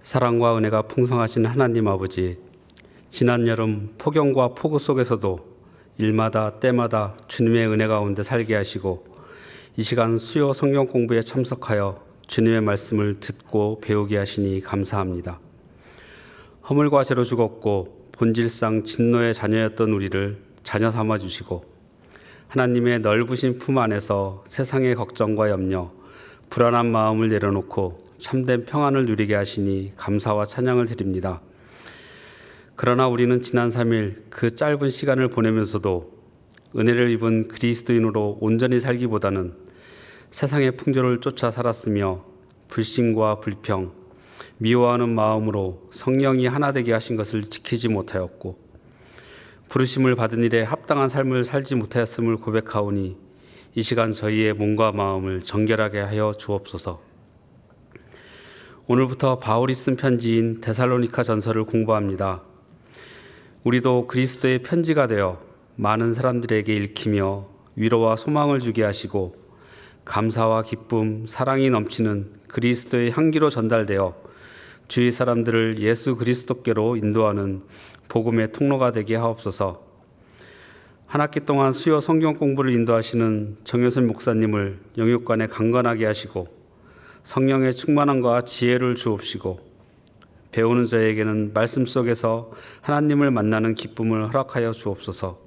사랑과 은혜가 풍성하신 하나님 아버지, 지난 여름 폭염과 폭우 속에서도 일마다 때마다 주님의 은혜 가운데 살게 하시고 이 시간 수요 성경 공부에 참석하여 주님의 말씀을 듣고 배우게 하시니 감사합니다. 허물과 죄로 죽었고 본질상 진노의 자녀였던 우리를 자녀 삼아 주시고 하나님의 넓으신 품 안에서 세상의 걱정과 염려, 불안한 마음을 내려놓고 참된 평안을 누리게 하시니 감사와 찬양을 드립니다. 그러나 우리는 지난 3일 그 짧은 시간을 보내면서도 은혜를 입은 그리스도인으로 온전히 살기보다는 세상의 풍조를 쫓아 살았으며 불신과 불평, 미워하는 마음으로 성령이 하나 되게 하신 것을 지키지 못하였고 부르심을 받은 일에 합당한 삶을 살지 못하였음을 고백하오니 이 시간 저희의 몸과 마음을 정결하게 하여 주옵소서. 오늘부터 바울이 쓴 편지인 데살로니가 전서를 공부합니다. 우리도 그리스도의 편지가 되어 많은 사람들에게 읽히며 위로와 소망을 주게 하시고 감사와 기쁨, 사랑이 넘치는 그리스도의 향기로 전달되어 주위 사람들을 예수 그리스도께로 인도하는 복음의 통로가 되게 하옵소서. 한 학기 동안 수요 성경 공부를 인도하시는 정효선 목사님을 영육간에 강건하게 하시고 성령의 충만함과 지혜를 주옵시고 배우는 저에게는 말씀 속에서 하나님을 만나는 기쁨을 허락하여 주옵소서.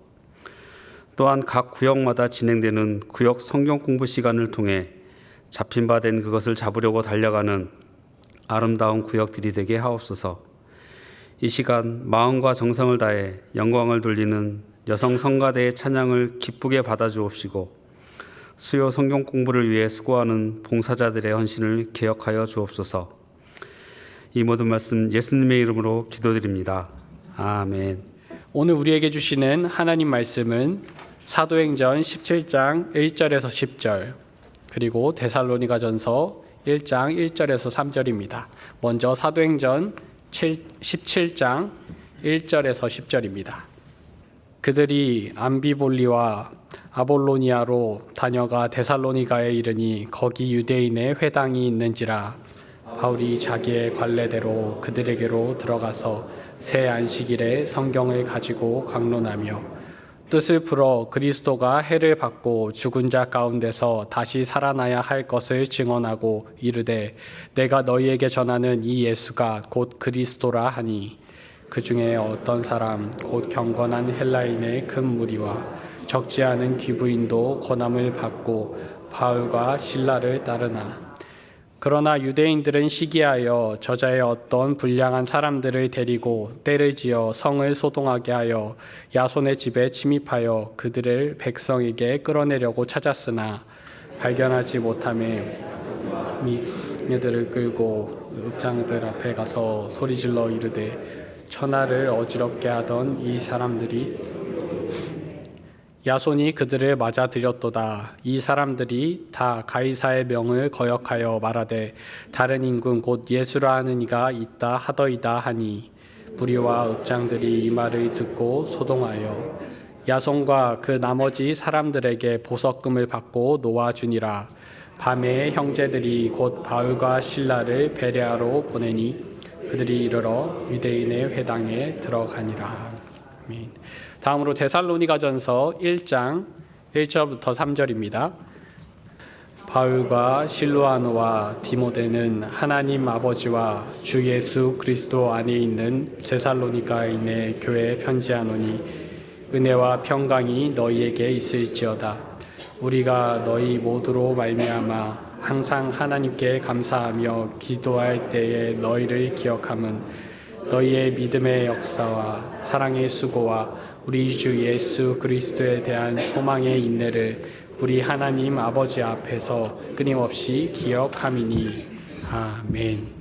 또한 각 구역마다 진행되는 구역 성경 공부 시간을 통해 잡힌 바 된 그것을 잡으려고 달려가는 아름다운 구역들이 되게 하옵소서. 이 시간 마음과 정성을 다해 영광을 돌리는 여성 성가대의 찬양을 기쁘게 받아주옵시고 수요 성경 공부를 위해 수고하는 봉사자들의 헌신을 기억하여 주옵소서. 이 모든 말씀 예수님의 이름으로 기도드립니다. 아멘. 오늘 우리에게 주시는 하나님 말씀은 사도행전 17장 1절에서 10절 그리고 데살로니가전서 1장 1절에서 3절입니다. 먼저 사도행전 17장 1절에서 10절입니다. 그들이 암비볼리와 아볼로니아로 다녀가 데살로니가에 이르니 거기 유대인의 회당이 있는지라. 바울이 자기의 관례대로 그들에게로 들어가서 새 안식일에 성경을 가지고 강론하며 뜻을 풀어 그리스도가 해를 받고 죽은 자 가운데서 다시 살아나야 할 것을 증언하고 이르되 내가 너희에게 전하는 이 예수가 곧 그리스도라 하니 그 중에 어떤 사람 곧 경건한 헬라인의 큰 무리와 적지 않은 귀부인도 권함을 받고 바울과 실라를 따르나 그러나 유대인들은 시기하여 저자의 어떤 불량한 사람들을 데리고 때를 지어 성을 소동하게 하여 야손의 집에 침입하여 그들을 백성에게 끌어내려고 찾았으나 발견하지 못하매 그들을 끌고 읍장들 앞에 가서 소리질러 이르되 천하를 어지럽게 하던 이 사람들이 야손이 그들을 맞아들였도다. 이 사람들이 다 가이사의 명을 거역하여 말하되 다른 인군 곧 예수라 하는 이가 있다 하더이다 하니 무리와 읍장들이 이 말을 듣고 소동하여 야손과 그 나머지 사람들에게 보석금을 받고 놓아주니라. 밤에 형제들이 곧 바울과 실라를 베레아로 보내니 그들이 이르러 유대인의 회당에 들어가니라. 아멘. 다음으로 데살로니가전서 1장 1절부터 3절입니다. 바울과 실로아노와 디모데는 하나님 아버지와 주 예수 그리스도 안에 있는 데살로니가인의 교회에 편지하노니 은혜와 평강이 너희에게 있을지어다. 우리가 너희 모두로 말미암아 항상 하나님께 감사하며 기도할 때에 너희를 기억함은 너희의 믿음의 역사와 사랑의 수고와 우리 주 예수 그리스도에 대한 소망의 인내를 우리 하나님 아버지 앞에서 끊임없이 기억함이니. 아멘.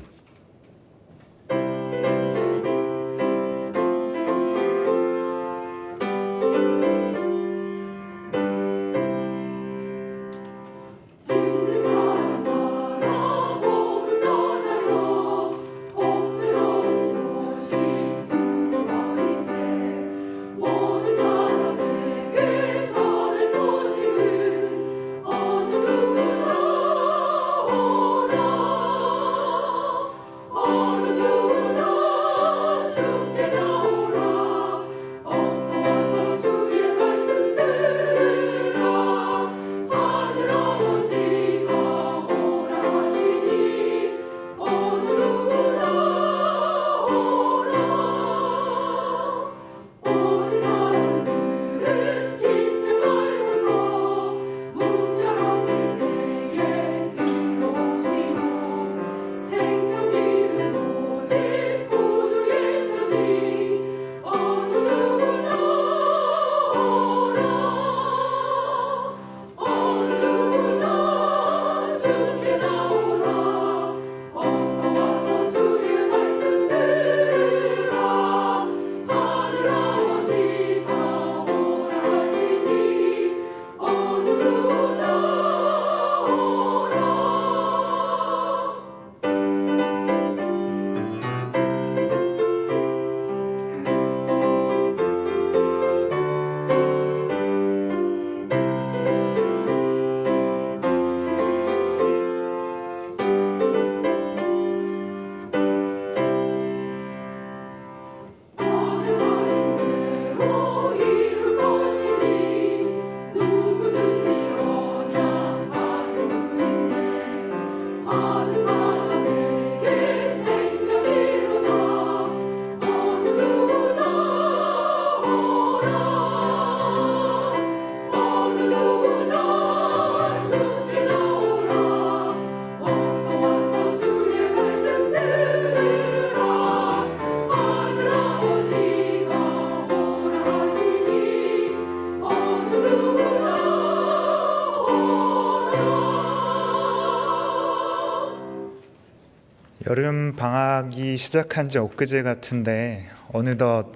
여름 방학이 시작한 지 엊그제 같은데 어느덧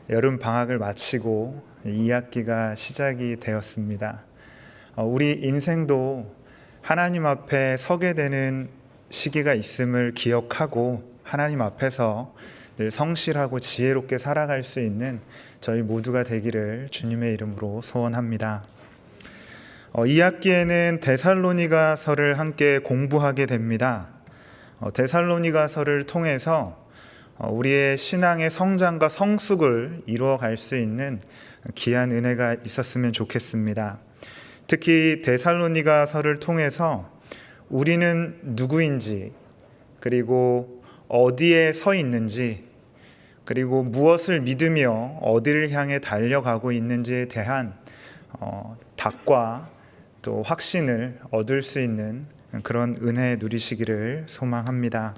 여름 방학을 마치고 2학기가 시작이 되었습니다. 우리 인생도 하나님 앞에 서게 되는 시기가 있음을 기억하고 하나님 앞에서 늘 성실하고 지혜롭게 살아갈 수 있는 저희 모두가 되기를 주님의 이름으로 소원합니다. 2학기에는 데살로니가서를 함께 공부하게 됩니다. 데살로니가서를 통해서 우리의 신앙의 성장과 성숙을 이루어갈 수 있는 귀한 은혜가 있었으면 좋겠습니다. 특히 데살로니가서를 통해서 우리는 누구인지, 그리고 어디에 서 있는지, 그리고 무엇을 믿으며 어디를 향해 달려가고 있는지에 대한 답과 또 확신을 얻을 수 있는 그런 은혜 누리시기를 소망합니다.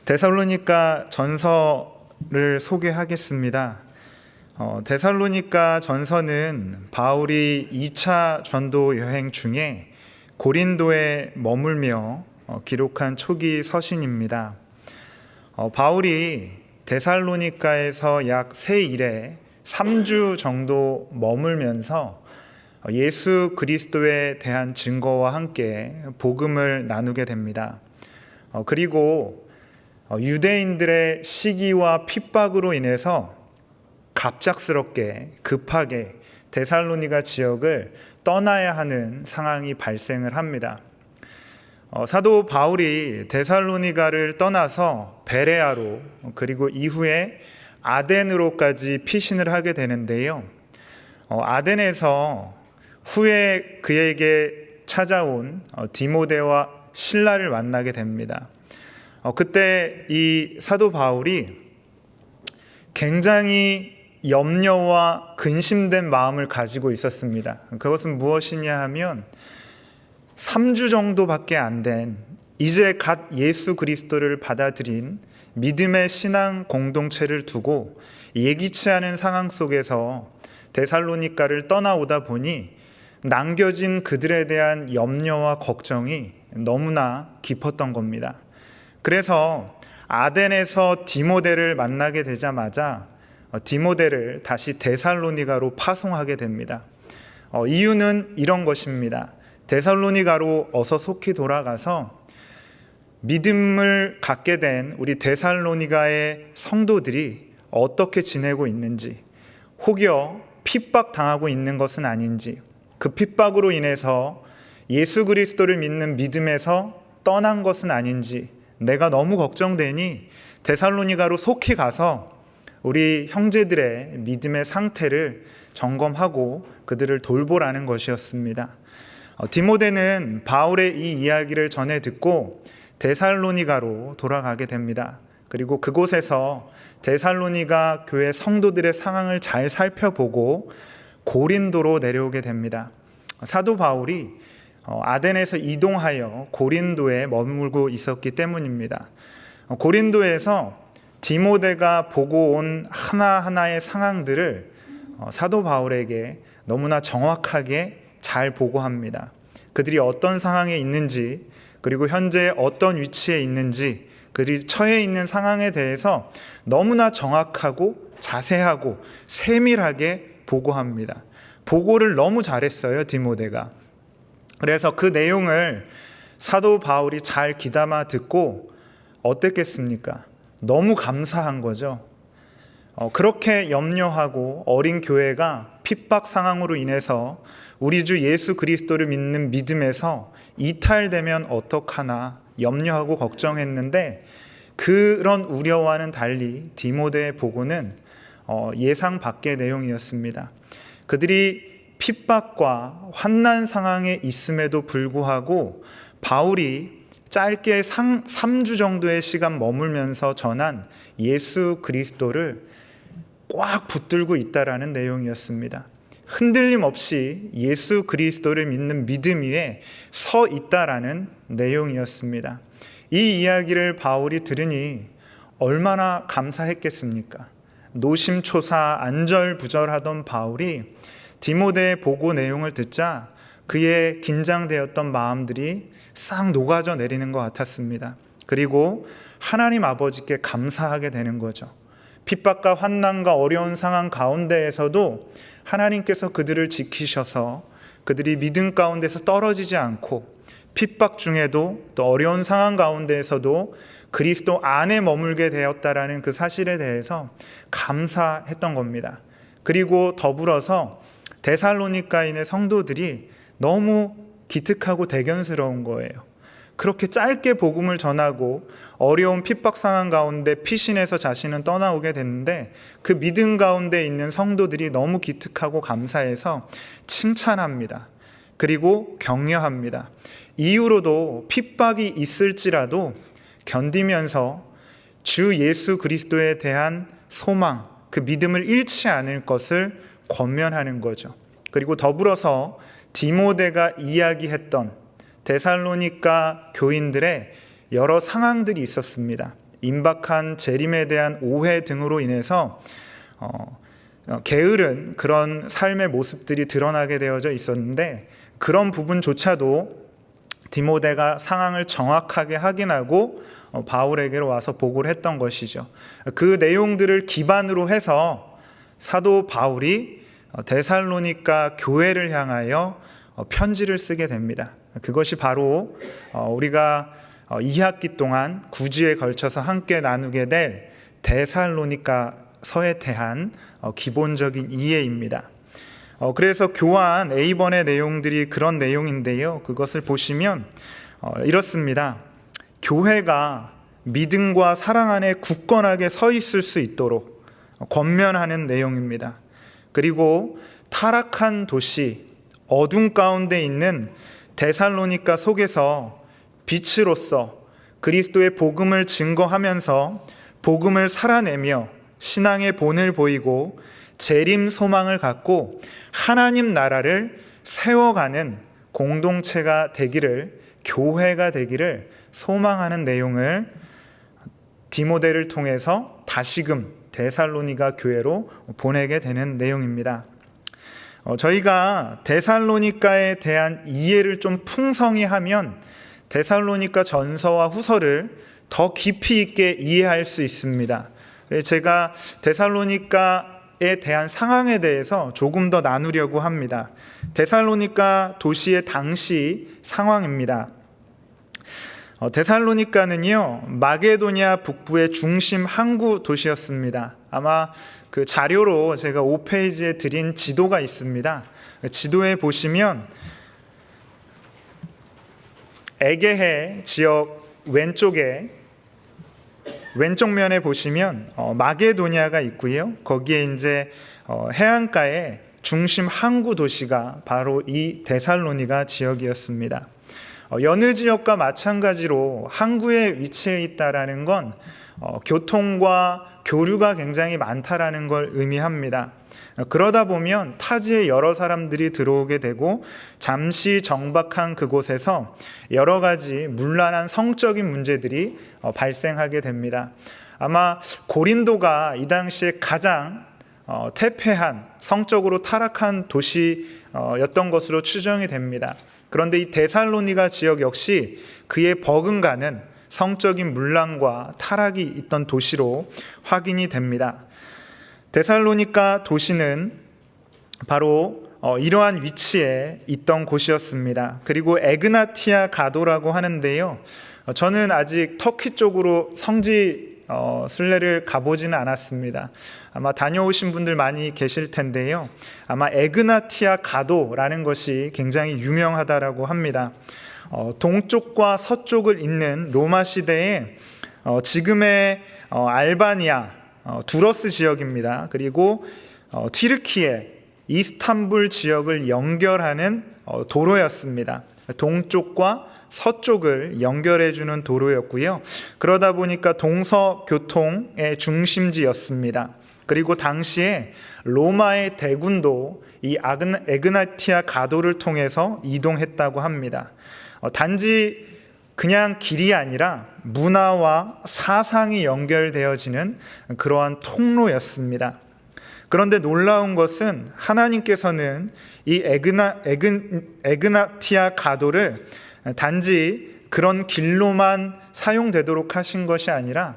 데살로니가 전서를 소개하겠습니다. 데살로니가 전서는 바울이 2차 전도 여행 중에 고린도에 머물며 기록한 초기 서신입니다. 바울이 데살로니가에서 약 세 일에 3주 정도 머물면서 예수 그리스도에 대한 증거와 함께 복음을 나누게 됩니다. 그리고 유대인들의 시기와 핍박으로 인해서 갑작스럽게 급하게 데살로니가 지역을 떠나야 하는 상황이 발생을 합니다. 사도 바울이 데살로니가를 떠나서 베레아로 그리고 이후에 아덴으로까지 피신을 하게 되는데요. 아덴에서 후에 그에게 찾아온 디모데와 실라를 만나게 됩니다. 그때 이 사도 바울이 굉장히 염려와 근심된 마음을 가지고 있었습니다. 그것은 무엇이냐 하면 3주 정도밖에 안 된 이제 갓 예수 그리스도를 받아들인 믿음의 신앙 공동체를 두고 예기치 않은 상황 속에서 데살로니가를 떠나오다 보니 남겨진 그들에 대한 염려와 걱정이 너무나 깊었던 겁니다. 그래서 아덴에서 디모데를 만나게 되자마자 디모데를 다시 데살로니가로 파송하게 됩니다. 이유는 이런 것입니다. 데살로니가로 어서 속히 돌아가서 믿음을 갖게 된 우리 데살로니가의 성도들이 어떻게 지내고 있는지, 혹여 핍박당하고 있는 것은 아닌지, 그 핍박으로 인해서 예수 그리스도를 믿는 믿음에서 떠난 것은 아닌지 내가 너무 걱정되니 데살로니가로 속히 가서 우리 형제들의 믿음의 상태를 점검하고 그들을 돌보라는 것이었습니다. 디모데는 바울의 이 이야기를 전해 듣고 데살로니가로 돌아가게 됩니다. 그리고 그곳에서 데살로니가 교회 성도들의 상황을 잘 살펴보고 고린도로 내려오게 됩니다. 사도 바울이 아덴에서 이동하여 고린도에 머물고 있었기 때문입니다. 고린도에서 디모데가 보고 온 하나하나의 상황들을 사도 바울에게 너무나 정확하게 잘 보고합니다. 그들이 어떤 상황에 있는지, 그리고 현재 어떤 위치에 있는지, 그들이 처해 있는 상황에 대해서 너무나 정확하고 자세하고 세밀하게 보고합니다. 보고를 너무 잘했어요, 디모데가. 그래서 그 내용을 사도 바울이 잘 귀담아 듣고 어땠겠습니까? 너무 감사한 거죠. 그렇게 염려하고 어린 교회가 핍박 상황으로 인해서 우리 주 예수 그리스도를 믿는 믿음에서 이탈되면 어떡하나 염려하고 걱정했는데, 그런 우려와는 달리 디모데의 보고는 예상 밖의 내용이었습니다. 그들이 핍박과 환난 상황에 있음에도 불구하고 바울이 짧게 3주 정도의 시간 머물면서 전한 예수 그리스도를 꽉 붙들고 있다라는 내용이었습니다. 흔들림 없이 예수 그리스도를 믿는 믿음 위에 서 있다라는 내용이었습니다. 이 이야기를 바울이 들으니 얼마나 감사했겠습니까? 노심초사 안절부절하던 바울이 디모데의 보고 내용을 듣자 그의 긴장되었던 마음들이 싹 녹아져 내리는 것 같았습니다. 그리고 하나님 아버지께 감사하게 되는 거죠. 핍박과 환난과 어려운 상황 가운데에서도 하나님께서 그들을 지키셔서 그들이 믿음 가운데서 떨어지지 않고 핍박 중에도 또 어려운 상황 가운데에서도 그리스도 안에 머물게 되었다라는 그 사실에 대해서 감사했던 겁니다. 그리고 더불어서 데살로니가인의 성도들이 너무 기특하고 대견스러운 거예요. 그렇게 짧게 복음을 전하고 어려운 핍박 상황 가운데 피신해서 자신은 떠나오게 됐는데 그 믿음 가운데 있는 성도들이 너무 기특하고 감사해서 칭찬합니다. 그리고 격려합니다. 이후로도 핍박이 있을지라도 견디면서 주 예수 그리스도에 대한 소망, 그 믿음을 잃지 않을 것을 권면하는 거죠. 그리고 더불어서 디모데가 이야기했던 데살로니가 교인들의 여러 상황들이 있었습니다. 임박한 재림에 대한 오해 등으로 인해서 게으른 그런 삶의 모습들이 드러나게 되어져 있었는데 그런 부분조차도 디모데가 상황을 정확하게 확인하고 바울에게로 와서 보고를 했던 것이죠. 그 내용들을 기반으로 해서 사도 바울이 데살로니가 교회를 향하여 편지를 쓰게 됩니다. 그것이 바로 우리가 2학기 동안 9주에 걸쳐서 함께 나누게 될 데살로니가서에 대한 기본적인 이해입니다. 그래서 교환 A번의 내용들이 그런 내용인데요. 그것을 보시면 이렇습니다. 교회가 믿음과 사랑 안에 굳건하게 서 있을 수 있도록 권면하는 내용입니다. 그리고 타락한 도시, 어둠 가운데 있는 데살로니가 속에서 빛으로서 그리스도의 복음을 증거하면서 복음을 살아내며 신앙의 본을 보이고 재림 소망을 갖고 하나님 나라를 세워가는 공동체가 되기를, 교회가 되기를 소망하는 내용을 디모데를 통해서 다시금 데살로니가 교회로 보내게 되는 내용입니다. 저희가 데살로니가에 대한 이해를 좀 풍성히 하면 데살로니가 전서와 후서를 더 깊이 있게 이해할 수 있습니다. 제가 데살로니가에 대한 상황에 대해서 조금 더 나누려고 합니다. 데살로니가 도시의 당시 상황입니다. 데살로니가는요, 마게도냐 북부의 중심 항구 도시였습니다. 아마 그 자료로 제가 5페이지에 드린 지도가 있습니다. 지도에 보시면 에게해 지역 왼쪽 면에 보시면 마게도냐가 있고요. 거기에 이제 해안가의 중심 항구 도시가 바로 이 데살로니가 지역이었습니다. 여느 지역과 마찬가지로 항구에 위치해 있다라는 건 교통과 교류가 굉장히 많다라는 걸 의미합니다. 그러다 보면 타지에 여러 사람들이 들어오게 되고 잠시 정박한 그곳에서 여러 가지 문란한 성적인 문제들이 발생하게 됩니다. 아마 고린도가 이 당시에 가장 퇴폐한, 성적으로 타락한 도시였던 것으로 추정이 됩니다. 그런데 이 데살로니가 지역 역시 그에 버금가는 성적인 문란과 타락이 있던 도시로 확인이 됩니다. 데살로니가 도시는 바로 이러한 위치에 있던 곳이었습니다. 그리고 에그나티아 가도라고 하는데요. 저는 아직 터키 쪽으로 성지 순례를 가보지는 않았습니다. 아마 다녀오신 분들 많이 계실 텐데요. 아마 에그나티아 가도라는 것이 굉장히 유명하다라고 합니다. 동쪽과 서쪽을 잇는 로마 시대에 지금의 알바니아 두러스 지역입니다. 그리고 튀르키예 이스탄불 지역을 연결하는 도로였습니다. 동쪽과 서쪽을 연결해주는 도로였고요. 그러다 보니까 동서교통의 중심지였습니다. 그리고 당시에 로마의 대군도 이 에그나티아 가도를 통해서 이동했다고 합니다. 단지 그냥 길이 아니라 문화와 사상이 연결되어지는 그러한 통로였습니다. 그런데 놀라운 것은 하나님께서는 이 에그나티아 가도를 단지 그런 길로만 사용되도록 하신 것이 아니라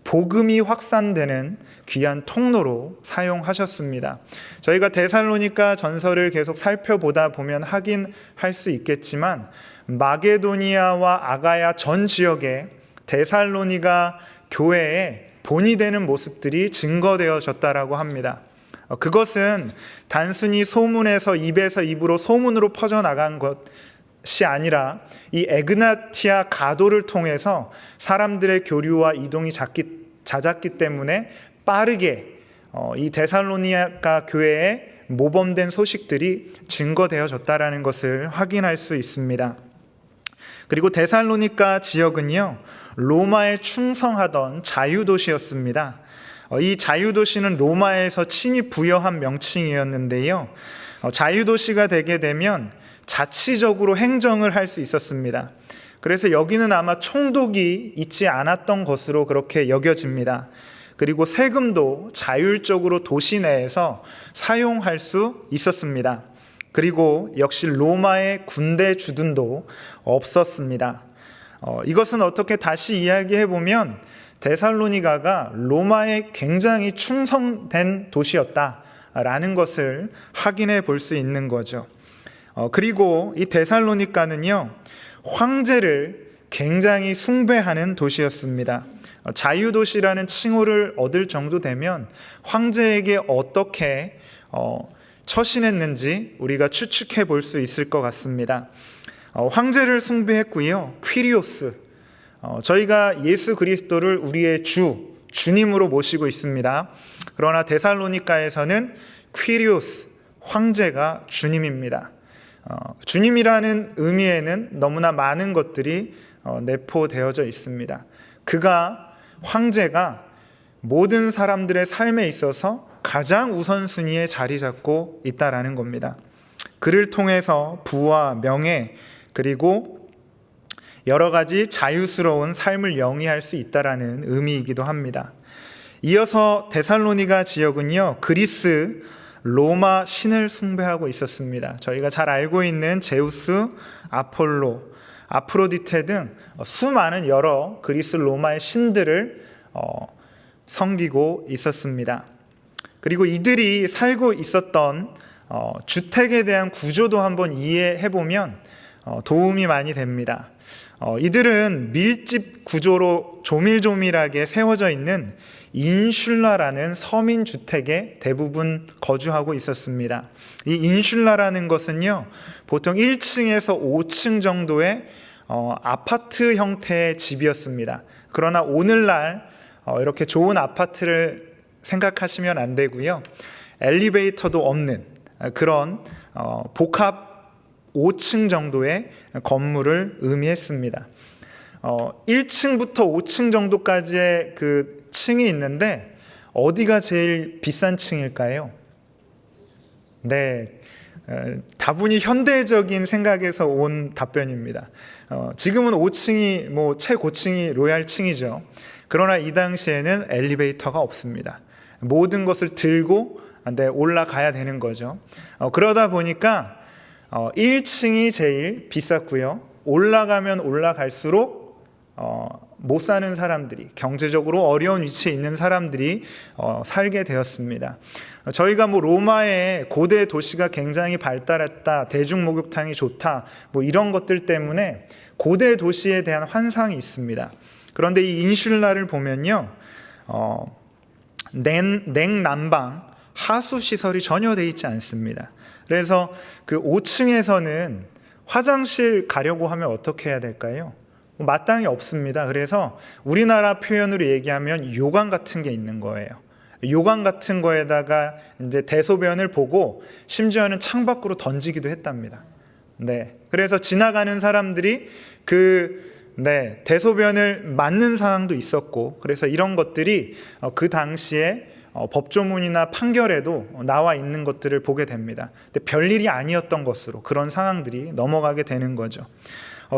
복음이 확산되는 귀한 통로로 사용하셨습니다. 저희가 데살로니가 전서를 계속 살펴보다 보면 확인할 수 있겠지만 마게도니아와 아가야 전 지역에 데살로니가 교회에 본이 되는 모습들이 증거되어졌다라고 합니다. 그것은 단순히 소문에서 입에서 입으로 소문으로 퍼져나간 것이 아니라 이 에그나티아 가도를 통해서 사람들의 교류와 이동이 잦았기 때문에 빠르게 이 데살로니가 교회에 모범된 소식들이 증거되어졌다라는 것을 확인할 수 있습니다. 그리고 데살로니가 지역은요, 로마에 충성하던 자유도시였습니다. 이 자유도시는 로마에서 친히 부여한 명칭이었는데요, 자유도시가 되게 되면 자치적으로 행정을 할 수 있었습니다. 그래서 여기는 아마 총독이 있지 않았던 것으로 그렇게 여겨집니다. 그리고 세금도 자율적으로 도시 내에서 사용할 수 있었습니다. 그리고 역시 로마의 군대 주둔도 없었습니다. 이것은 어떻게 다시 이야기해 보면 데살로니가가 로마에 굉장히 충성된 도시였다라는 것을 확인해 볼 수 있는 거죠. 그리고 이 데살로니가는요, 황제를 굉장히 숭배하는 도시였습니다. 자유도시라는 칭호를 얻을 정도 되면 황제에게 어떻게 처신했는지 우리가 추측해 볼 수 있을 것 같습니다. 황제를 숭배했고요. 퀴리오스, 저희가 예수 그리스도를 우리의 주님으로 모시고 있습니다. 그러나 데살로니가에서는 퀴리오스, 황제가 주님입니다. 주님이라는 의미에는 너무나 많은 것들이 내포되어져 있습니다. 황제가 모든 사람들의 삶에 있어서 가장 우선순위에 자리 잡고 있다라는 겁니다. 그를 통해서 부와 명예, 그리고 여러 가지 자유스러운 삶을 영위할 수 있다라는 의미이기도 합니다. 이어서 데살로니가 지역은요, 그리스, 로마 신을 숭배하고 있었습니다. 저희가 잘 알고 있는 제우스, 아폴로, 아프로디테 등 수많은 여러 그리스 로마의 신들을 섬기고 있었습니다. 그리고 이들이 살고 있었던 주택에 대한 구조도 한번 이해해 보면 도움이 많이 됩니다. 이들은 밀집 구조로 조밀조밀하게 세워져 있는 인슐라라는 서민 주택에 대부분 거주하고 있었습니다. 이 인슐라라는 것은요, 보통 1층에서 5층 정도의 아파트 형태의 집이었습니다. 그러나 오늘날 이렇게 좋은 아파트를 생각하시면 안 되고요, 엘리베이터도 없는 그런 복합 5층 정도의 건물을 의미했습니다. 1층부터 5층 정도까지의 그 층이 있는데 어디가 제일 비싼 층일까요? 네, 다분히 현대적인 생각에서 온 답변입니다. 지금은 5층이 최고층이 로얄층이죠. 그러나 이 당시에는 엘리베이터가 없습니다. 모든 것을 들고 올라가야 되는 거죠. 그러다 보니까 1층이 제일 비쌌고요. 올라가면 올라갈수록 못 사는 사람들이, 경제적으로 어려운 위치에 있는 사람들이 살게 되었습니다. 저희가 로마의 고대 도시가 굉장히 발달했다, 대중 목욕탕이 좋다, 이런 것들 때문에 고대 도시에 대한 환상이 있습니다. 그런데 이 인슐라를 보면요, 냉난방, 하수 시설이 전혀 되어 있지 않습니다. 그래서 그 5층에서는 화장실 가려고 하면 어떻게 해야 될까요? 마땅히 없습니다. 그래서 우리나라 표현으로 얘기하면 요강 같은 게 있는 거예요. 요강 같은 거에다가 이제 대소변을 보고 심지어는 창밖으로 던지기도 했답니다. 네. 그래서 지나가는 사람들이 대소변을 맞는 상황도 있었고, 그래서 이런 것들이 그 당시에 법조문이나 판결에도 나와 있는 것들을 보게 됩니다. 근데 별일이 아니었던 것으로 그런 상황들이 넘어가게 되는 거죠.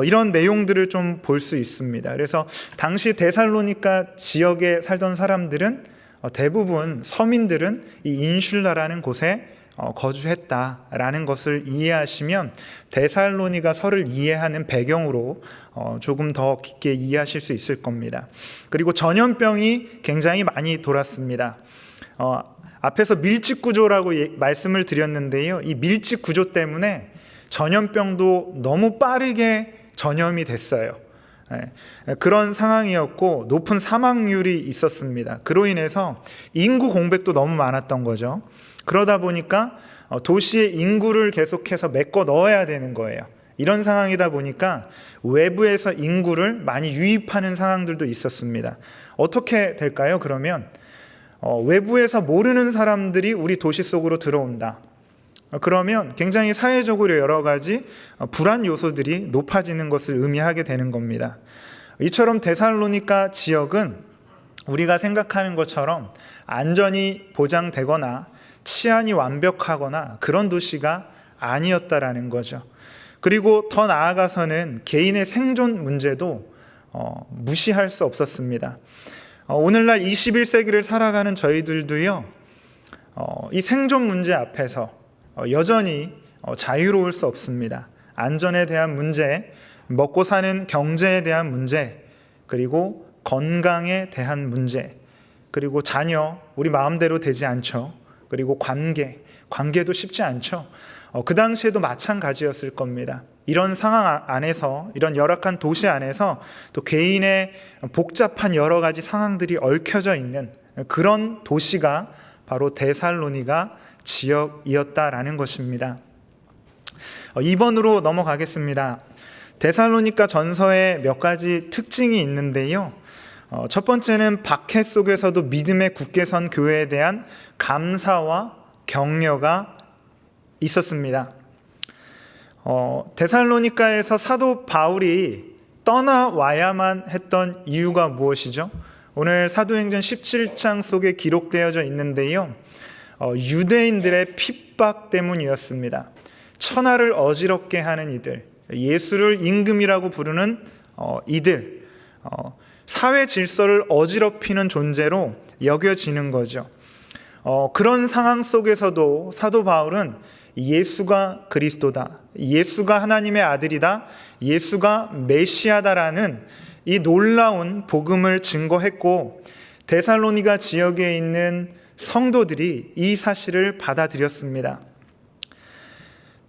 이런 내용들을 좀 볼 수 있습니다. 그래서 당시 데살로니가 지역에 살던 사람들은 대부분 서민들은 이 인슐라라는 곳에 거주했다라는 것을 이해하시면 데살로니가서를 이해하는 배경으로 조금 더 깊게 이해하실 수 있을 겁니다. 그리고 전염병이 굉장히 많이 돌았습니다. 앞에서 밀집구조라고 말씀을 드렸는데요. 이 밀집구조 때문에 전염병도 너무 빠르게 전염이 됐어요. 그런 상황이었고 높은 사망률이 있었습니다. 그로 인해서 인구 공백도 너무 많았던 거죠. 그러다 보니까 도시의 인구를 계속해서 메꿔 넣어야 되는 거예요. 이런 상황이다 보니까 외부에서 인구를 많이 유입하는 상황들도 있었습니다. 어떻게 될까요? 그러면 외부에서 모르는 사람들이 우리 도시 속으로 들어온다. 그러면 굉장히 사회적으로 여러 가지 불안 요소들이 높아지는 것을 의미하게 되는 겁니다. 이처럼 데살로니가 지역은 우리가 생각하는 것처럼 안전이 보장되거나 치안이 완벽하거나 그런 도시가 아니었다라는 거죠. 그리고 더 나아가서는 개인의 생존 문제도 무시할 수 없었습니다. 오늘날 21세기를 살아가는 저희들도요, 이 생존 문제 앞에서 여전히 자유로울 수 없습니다. 안전에 대한 문제, 먹고 사는 경제에 대한 문제, 그리고 건강에 대한 문제, 그리고 자녀, 우리 마음대로 되지 않죠. 그리고 관계도 쉽지 않죠. 그 당시에도 마찬가지였을 겁니다. 이런 상황 안에서, 이런 열악한 도시 안에서 또 개인의 복잡한 여러 가지 상황들이 얽혀져 있는 그런 도시가 바로 데살로니가 지역이었다라는 것입니다. 2번으로 넘어가겠습니다. 데살로니가 전서에 몇 가지 특징이 있는데요. 첫 번째는 박해 속에서도 믿음에 굳게 선 교회에 대한 감사와 격려가 있었습니다. 데살로니가에서 사도 바울이 떠나와야만 했던 이유가 무엇이죠? 오늘 사도행전 17장 속에 기록되어져 있는데요. 유대인들의 핍박 때문이었습니다. 천하를 어지럽게 하는 이들, 예수를 임금이라고 부르는 이들, 사회 질서를 어지럽히는 존재로 여겨지는 거죠. 그런 상황 속에서도 사도 바울은 예수가 그리스도다, 예수가 하나님의 아들이다, 예수가 메시아다라는 이 놀라운 복음을 증거했고, 데살로니가 지역에 있는 성도들이 이 사실을 받아들였습니다.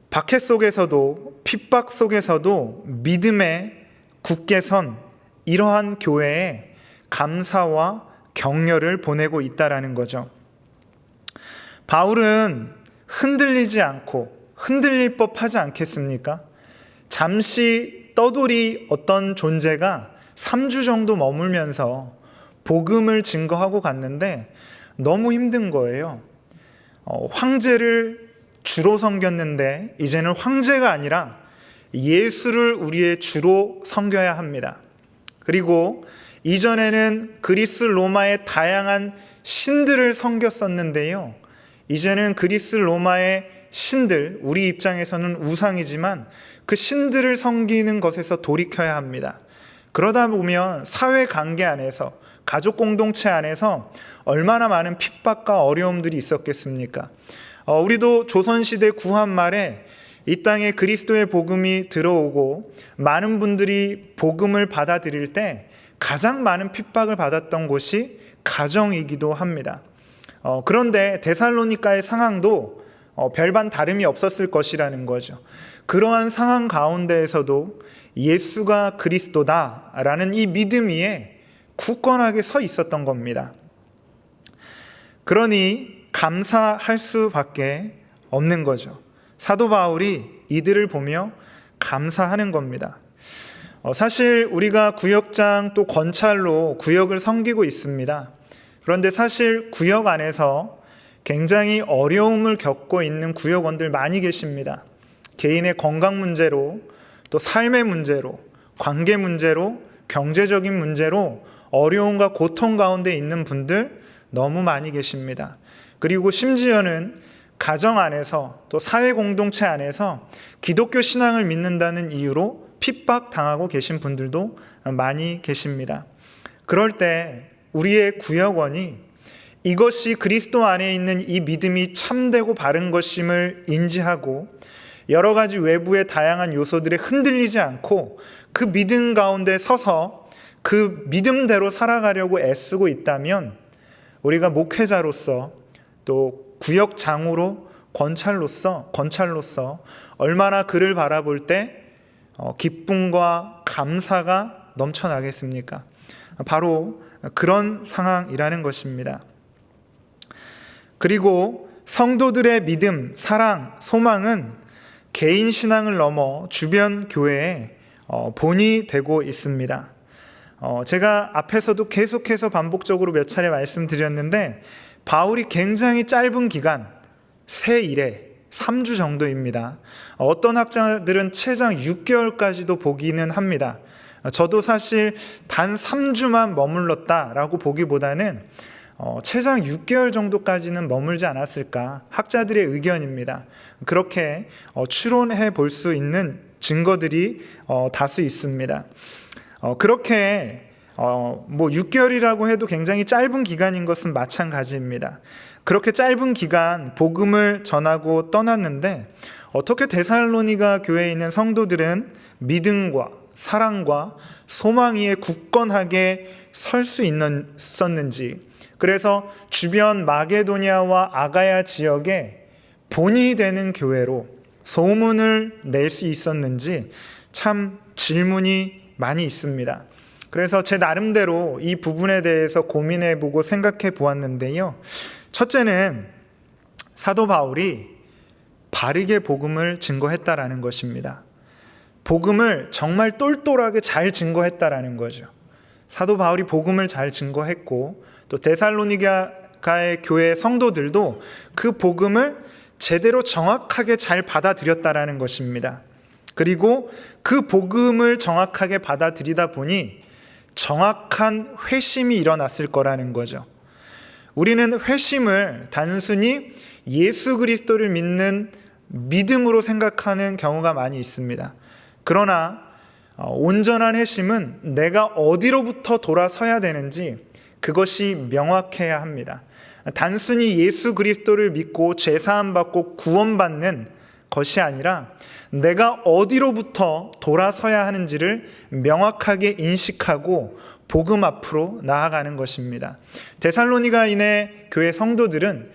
박해 속에서도, 핍박 속에서도 믿음에 굳게 선 이러한 교회에 감사와 격려를 보내고 있다라는 거죠. 바울은 흔들리지 않고 흔들릴 법하지 않겠습니까? 잠시 떠돌이 어떤 존재가 3주 정도 머물면서 복음을 증거하고 갔는데 너무 힘든 거예요. 황제를 주로 섬겼는데 이제는 황제가 아니라 예수를 우리의 주로 섬겨야 합니다. 그리고 이전에는 그리스 로마의 다양한 신들을 섬겼었는데요. 이제는 그리스 로마의 신들, 우리 입장에서는 우상이지만 그 신들을 섬기는 것에서 돌이켜야 합니다. 그러다 보면 사회관계 안에서, 가족 공동체 안에서 얼마나 많은 핍박과 어려움들이 있었겠습니까? 우리도 조선시대 구한 말에 이 땅에 그리스도의 복음이 들어오고 많은 분들이 복음을 받아들일 때 가장 많은 핍박을 받았던 곳이 가정이기도 합니다. 그런데 데살로니가의 상황도 별반 다름이 없었을 것이라는 거죠. 그러한 상황 가운데에서도 예수가 그리스도다라는 이 믿음 위에 굳건하게 서 있었던 겁니다. 그러니 감사할 수밖에 없는 거죠. 사도 바울이 이들을 보며 감사하는 겁니다. 사실 우리가 구역장 또 권찰로 구역을 섬기고 있습니다. 그런데 사실 구역 안에서 굉장히 어려움을 겪고 있는 구역원들 많이 계십니다. 개인의 건강 문제로, 또 삶의 문제로, 관계 문제로, 경제적인 문제로 어려움과 고통 가운데 있는 분들 너무 많이 계십니다. 그리고 심지어는 가정 안에서 또 사회 공동체 안에서 기독교 신앙을 믿는다는 이유로 핍박당하고 계신 분들도 많이 계십니다. 그럴 때 우리의 구역원이 이것이 그리스도 안에 있는 이 믿음이 참되고 바른 것임을 인지하고 여러 가지 외부의 다양한 요소들에 흔들리지 않고 그 믿음 가운데 서서 그 믿음대로 살아가려고 애쓰고 있다면 우리가 목회자로서 또 구역장으로 권찰로서 얼마나 그를 바라볼 때 기쁨과 감사가 넘쳐나겠습니까? 바로 그런 상황이라는 것입니다. 그리고 성도들의 믿음, 사랑, 소망은 개인 신앙을 넘어 주변 교회의 본이 되고 있습니다. 제가 앞에서도 계속해서 반복적으로 몇 차례 말씀드렸는데 바울이 굉장히 짧은 기간, 새 일에 3주 정도입니다. 어떤 학자들은 최장 6개월까지도 보기는 합니다. 저도 사실 단 3주만 머물렀다라고 보기보다는 최장 6개월 정도까지는 머물지 않았을까, 학자들의 의견입니다. 그렇게 추론해 볼 수 있는 증거들이 다수 있습니다. 그렇게 6개월이라고 해도 굉장히 짧은 기간인 것은 마찬가지입니다. 그렇게 짧은 기간 복음을 전하고 떠났는데 어떻게 데살로니가 교회에 있는 성도들은 믿음과 사랑과 소망 위에 굳건하게 설 수 있었는지, 그래서 주변 마게도니아와 아가야 지역에 본이 되는 교회로 소문을 낼 수 있었는지 참 질문이 많이 있습니다. 그래서 제 나름대로 이 부분에 대해서 고민해보고 생각해 보았는데요. 첫째는 사도 바울이 바르게 복음을 증거했다라는 것입니다. 복음을 정말 똘똘하게 잘 증거했다라는 거죠. 사도 바울이 복음을 잘 증거했고 또 데살로니가의 교회 성도들도 그 복음을 제대로 정확하게 잘 받아들였다라는 것입니다. 그리고 그 복음을 정확하게 받아들이다 보니 정확한 회심이 일어났을 거라는 거죠. 우리는 회심을 단순히 예수 그리스도를 믿는 믿음으로 생각하는 경우가 많이 있습니다. 그러나 온전한 회심은 내가 어디로부터 돌아서야 되는지 그것이 명확해야 합니다. 단순히 예수 그리스도를 믿고 죄사함 받고 구원받는 것이 아니라 내가 어디로부터 돌아서야 하는지를 명확하게 인식하고 복음 앞으로 나아가는 것입니다. 데살로니가인의 교회 성도들은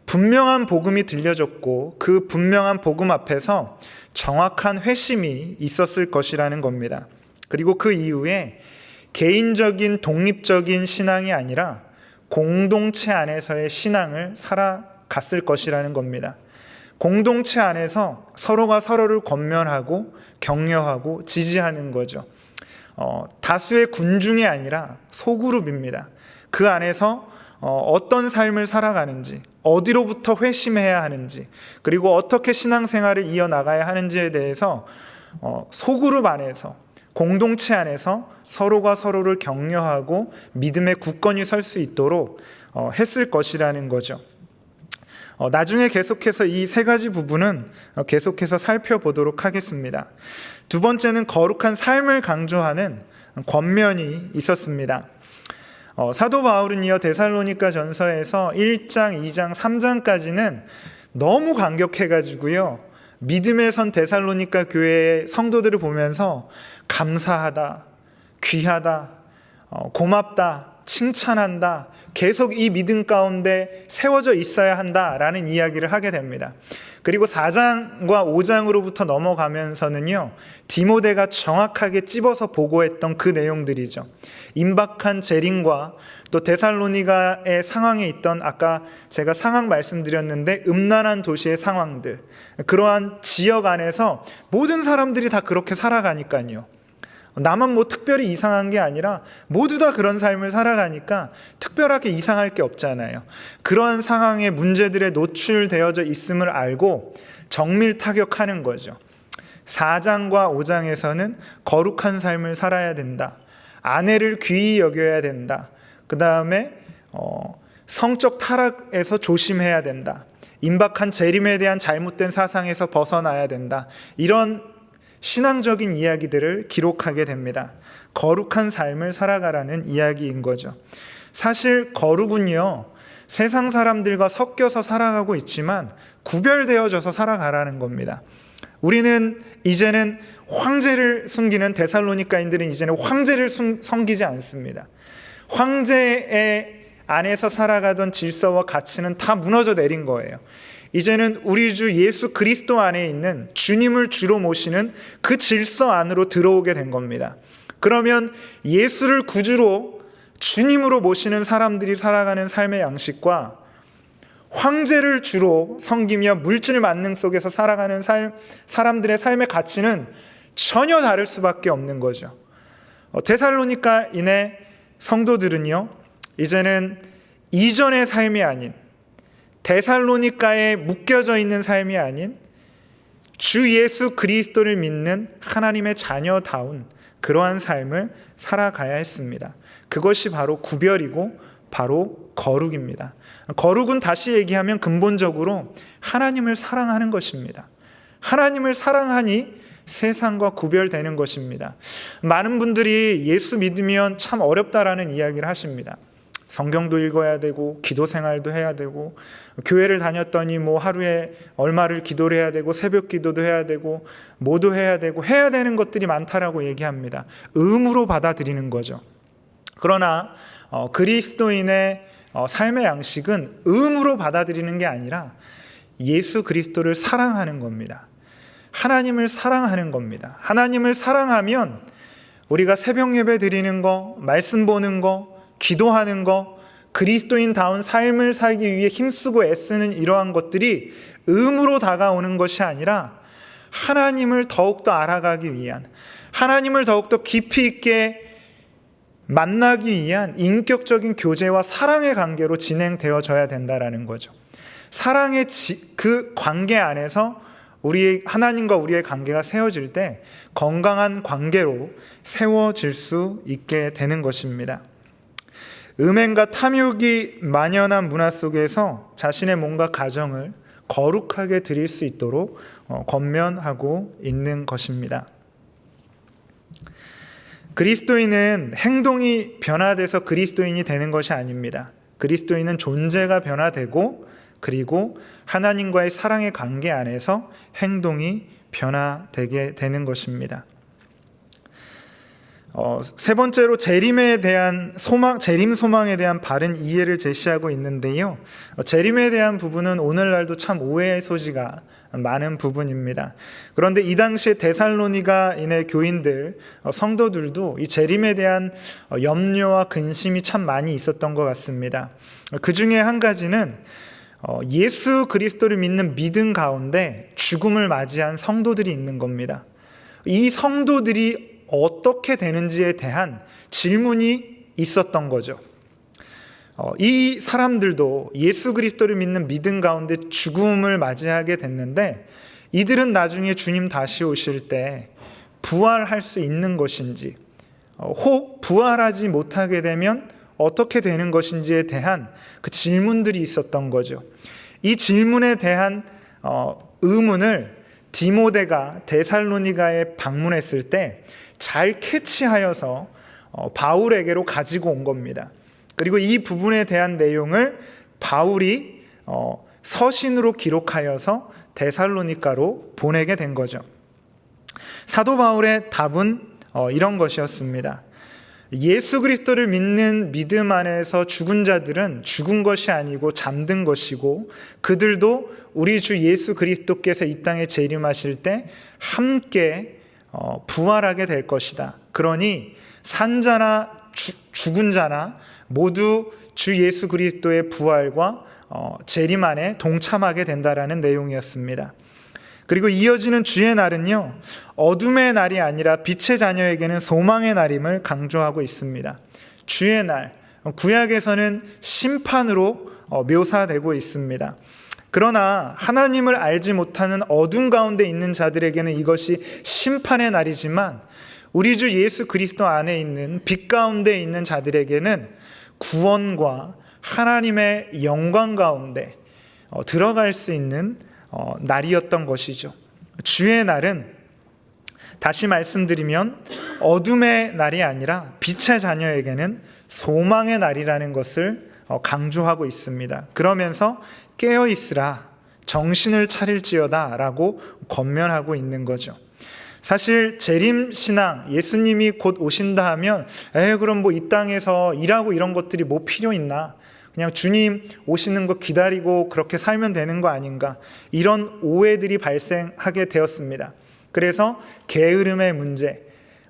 분명한 복음이 들려졌고 그 분명한 복음 앞에서 정확한 회심이 있었을 것이라는 겁니다. 그리고 그 이후에 개인적인 독립적인 신앙이 아니라 공동체 안에서의 신앙을 살아갔을 것이라는 겁니다. 공동체 안에서 서로가 서로를 권면하고 격려하고 지지하는 거죠. 다수의 군중이 아니라 소그룹입니다. 그 안에서 어떤 삶을 살아가는지, 어디로부터 회심해야 하는지, 그리고 어떻게 신앙생활을 이어나가야 하는지에 대해서 소그룹 안에서, 공동체 안에서 서로가 서로를 격려하고 믿음에 굳건히 설 수 있도록 했을 것이라는 거죠. 나중에 계속해서 이 세 가지 부분은 계속해서 살펴보도록 하겠습니다. 두 번째는 거룩한 삶을 강조하는 권면이 있었습니다. 사도 바울은 이어 데살로니가 전서에서 1장, 2장, 3장까지는 너무 감격해가지고요, 믿음에 선 데살로니가 교회의 성도들을 보면서 감사하다, 귀하다, 고맙다, 칭찬한다, 계속 이 믿음 가운데 세워져 있어야 한다라는 이야기를 하게 됩니다. 그리고 4장과 5장으로부터 넘어가면서는요, 디모데가 정확하게 찝어서 보고했던 그 내용들이죠. 임박한 재림과 또 데살로니가의 상황에 있던, 아까 제가 상황 말씀드렸는데 음란한 도시의 상황들, 그러한 지역 안에서 모든 사람들이 다 그렇게 살아가니까요, 나만 특별히 이상한 게 아니라 모두 다 그런 삶을 살아가니까 특별하게 이상할 게 없잖아요. 그러한 상황에 문제들에 노출되어져 있음을 알고 정밀 타격하는 거죠. 4장과 5장에서는 거룩한 삶을 살아야 된다, 아내를 귀히 여겨야 된다, 그 다음에 성적 타락에서 조심해야 된다, 임박한 재림에 대한 잘못된 사상에서 벗어나야 된다, 이런 신앙적인 이야기들을 기록하게 됩니다. 거룩한 삶을 살아가라는 이야기인 거죠. 사실 거룩은요, 세상 사람들과 섞여서 살아가고 있지만 구별되어져서 살아가라는 겁니다. 우리는 이제는 황제를 숨기는 데살로니가인들은 이제는 황제를 섬기지 않습니다. 황제의 안에서 살아가던 질서와 가치는 다 무너져 내린 거예요. 이제는 우리 주 예수 그리스도 안에 있는 주님을 주로 모시는 그 질서 안으로 들어오게 된 겁니다. 그러면 예수를 구주로 주님으로 모시는 사람들이 살아가는 삶의 양식과 황제를 주로 섬기며 물질 만능 속에서 살아가는 사람들의 삶의 가치는 전혀 다를 수밖에 없는 거죠. 데살로니가인의 성도들은요, 이제는 이전의 삶이 아닌, 데살로니가에 묶여져 있는 삶이 아닌 주 예수 그리스도를 믿는 하나님의 자녀다운 그러한 삶을 살아가야 했습니다. 그것이 바로 구별이고 바로 거룩입니다. 거룩은 다시 얘기하면 근본적으로 하나님을 사랑하는 것입니다. 하나님을 사랑하니 세상과 구별되는 것입니다. 많은 분들이 예수 믿으면 참 어렵다라는 이야기를 하십니다. 성경도 읽어야 되고 기도 생활도 해야 되고 교회를 다녔더니 뭐 하루에 얼마를 기도를 해야 되고 새벽 기도도 해야 되고 뭐도 해야 되고 해야 되는 것들이 많다라고 얘기합니다. 의무로 받아들이는 거죠. 그러나 그리스도인의 삶의 양식은 의무로 받아들이는 게 아니라 예수 그리스도를 사랑하는 겁니다. 하나님을 사랑하는 겁니다. 하나님을 사랑하면 우리가 새벽 예배 드리는 거, 말씀 보는 거, 기도하는 거, 그리스도인다운 삶을 살기 위해 힘쓰고 애쓰는 이러한 것들이 의무로 다가오는 것이 아니라 하나님을 더욱더 알아가기 위한, 하나님을 더욱더 깊이 있게 만나기 위한 인격적인 교제와 사랑의 관계로 진행되어져야 된다라는 거죠. 사랑의 그 관계 안에서 우리 하나님과 우리의 관계가 세워질 때 건강한 관계로 세워질 수 있게 되는 것입니다. 음행과 탐욕이 만연한 문화 속에서 자신의 몸과 가정을 거룩하게 드릴 수 있도록 권면하고 있는 것입니다. 그리스도인은 행동이 변화돼서 그리스도인이 되는 것이 아닙니다. 그리스도인은 존재가 변화되고 그리고 하나님과의 사랑의 관계 안에서 행동이 변화되게 되는 것입니다. 세 번째로 재림에 대한 재림 소망에 대한 바른 이해를 제시하고 있는데요. 재림에 대한 부분은 오늘날도 참 오해의 소지가 많은 부분입니다. 그런데 이 당시에 데살로니가인의 교인들, 성도들도 이 재림에 대한 염려와 근심이 참 많이 있었던 것 같습니다. 그 중에 한 가지는 예수 그리스도를 믿는 믿음 가운데 죽음을 맞이한 성도들이 있는 겁니다. 이 성도들이 어떻게 되는지에 대한 질문이 있었던 거죠. 이 사람들도 예수 그리스도를 믿는 믿음 가운데 죽음을 맞이하게 됐는데 이들은 나중에 주님 다시 오실 때 부활할 수 있는 것인지, 혹 부활하지 못하게 되면 어떻게 되는 것인지에 대한 그 질문들이 있었던 거죠. 이 질문에 대한 의문을 디모데가 데살로니가에 방문했을 때 잘 캐치하여서 바울에게로 가지고 온 겁니다. 그리고 이 부분에 대한 내용을 바울이 서신으로 기록하여서 데살로니가로 보내게 된 거죠. 사도 바울의 답은 이런 것이었습니다. 예수 그리스도를 믿는 믿음 안에서 죽은 자들은 죽은 것이 아니고 잠든 것이고 그들도 우리 주 예수 그리스도께서 이 땅에 재림하실 때 함께 부활하게 될 것이다. 그러니 산자나 죽은 자나 모두 주 예수 그리스도의 부활과 재림 안에 동참하게 된다라는 내용이었습니다. 그리고 이어지는 주의 날은요, 어둠의 날이 아니라 빛의 자녀에게는 소망의 날임을 강조하고 있습니다. 주의 날, 구약에서는 심판으로 묘사되고 있습니다. 그러나 하나님을 알지 못하는 어둠 가운데 있는 자들에게는 이것이 심판의 날이지만 우리 주 예수 그리스도 안에 있는 빛 가운데 있는 자들에게는 구원과 하나님의 영광 가운데 들어갈 수 있는 날이었던 것이죠. 주의 날은 다시 말씀드리면 어둠의 날이 아니라 빛의 자녀에게는 소망의 날이라는 것을 강조하고 있습니다. 그러면서 깨어 있으라, 정신을 차릴지어다 라고 권면하고 있는 거죠. 사실 재림신앙, 예수님이 곧 오신다 하면 그럼 뭐 이 땅에서 일하고 이런 것들이 뭐 필요 있나, 그냥 주님 오시는 거 기다리고 그렇게 살면 되는 거 아닌가, 이런 오해들이 발생하게 되었습니다. 그래서 게으름의 문제,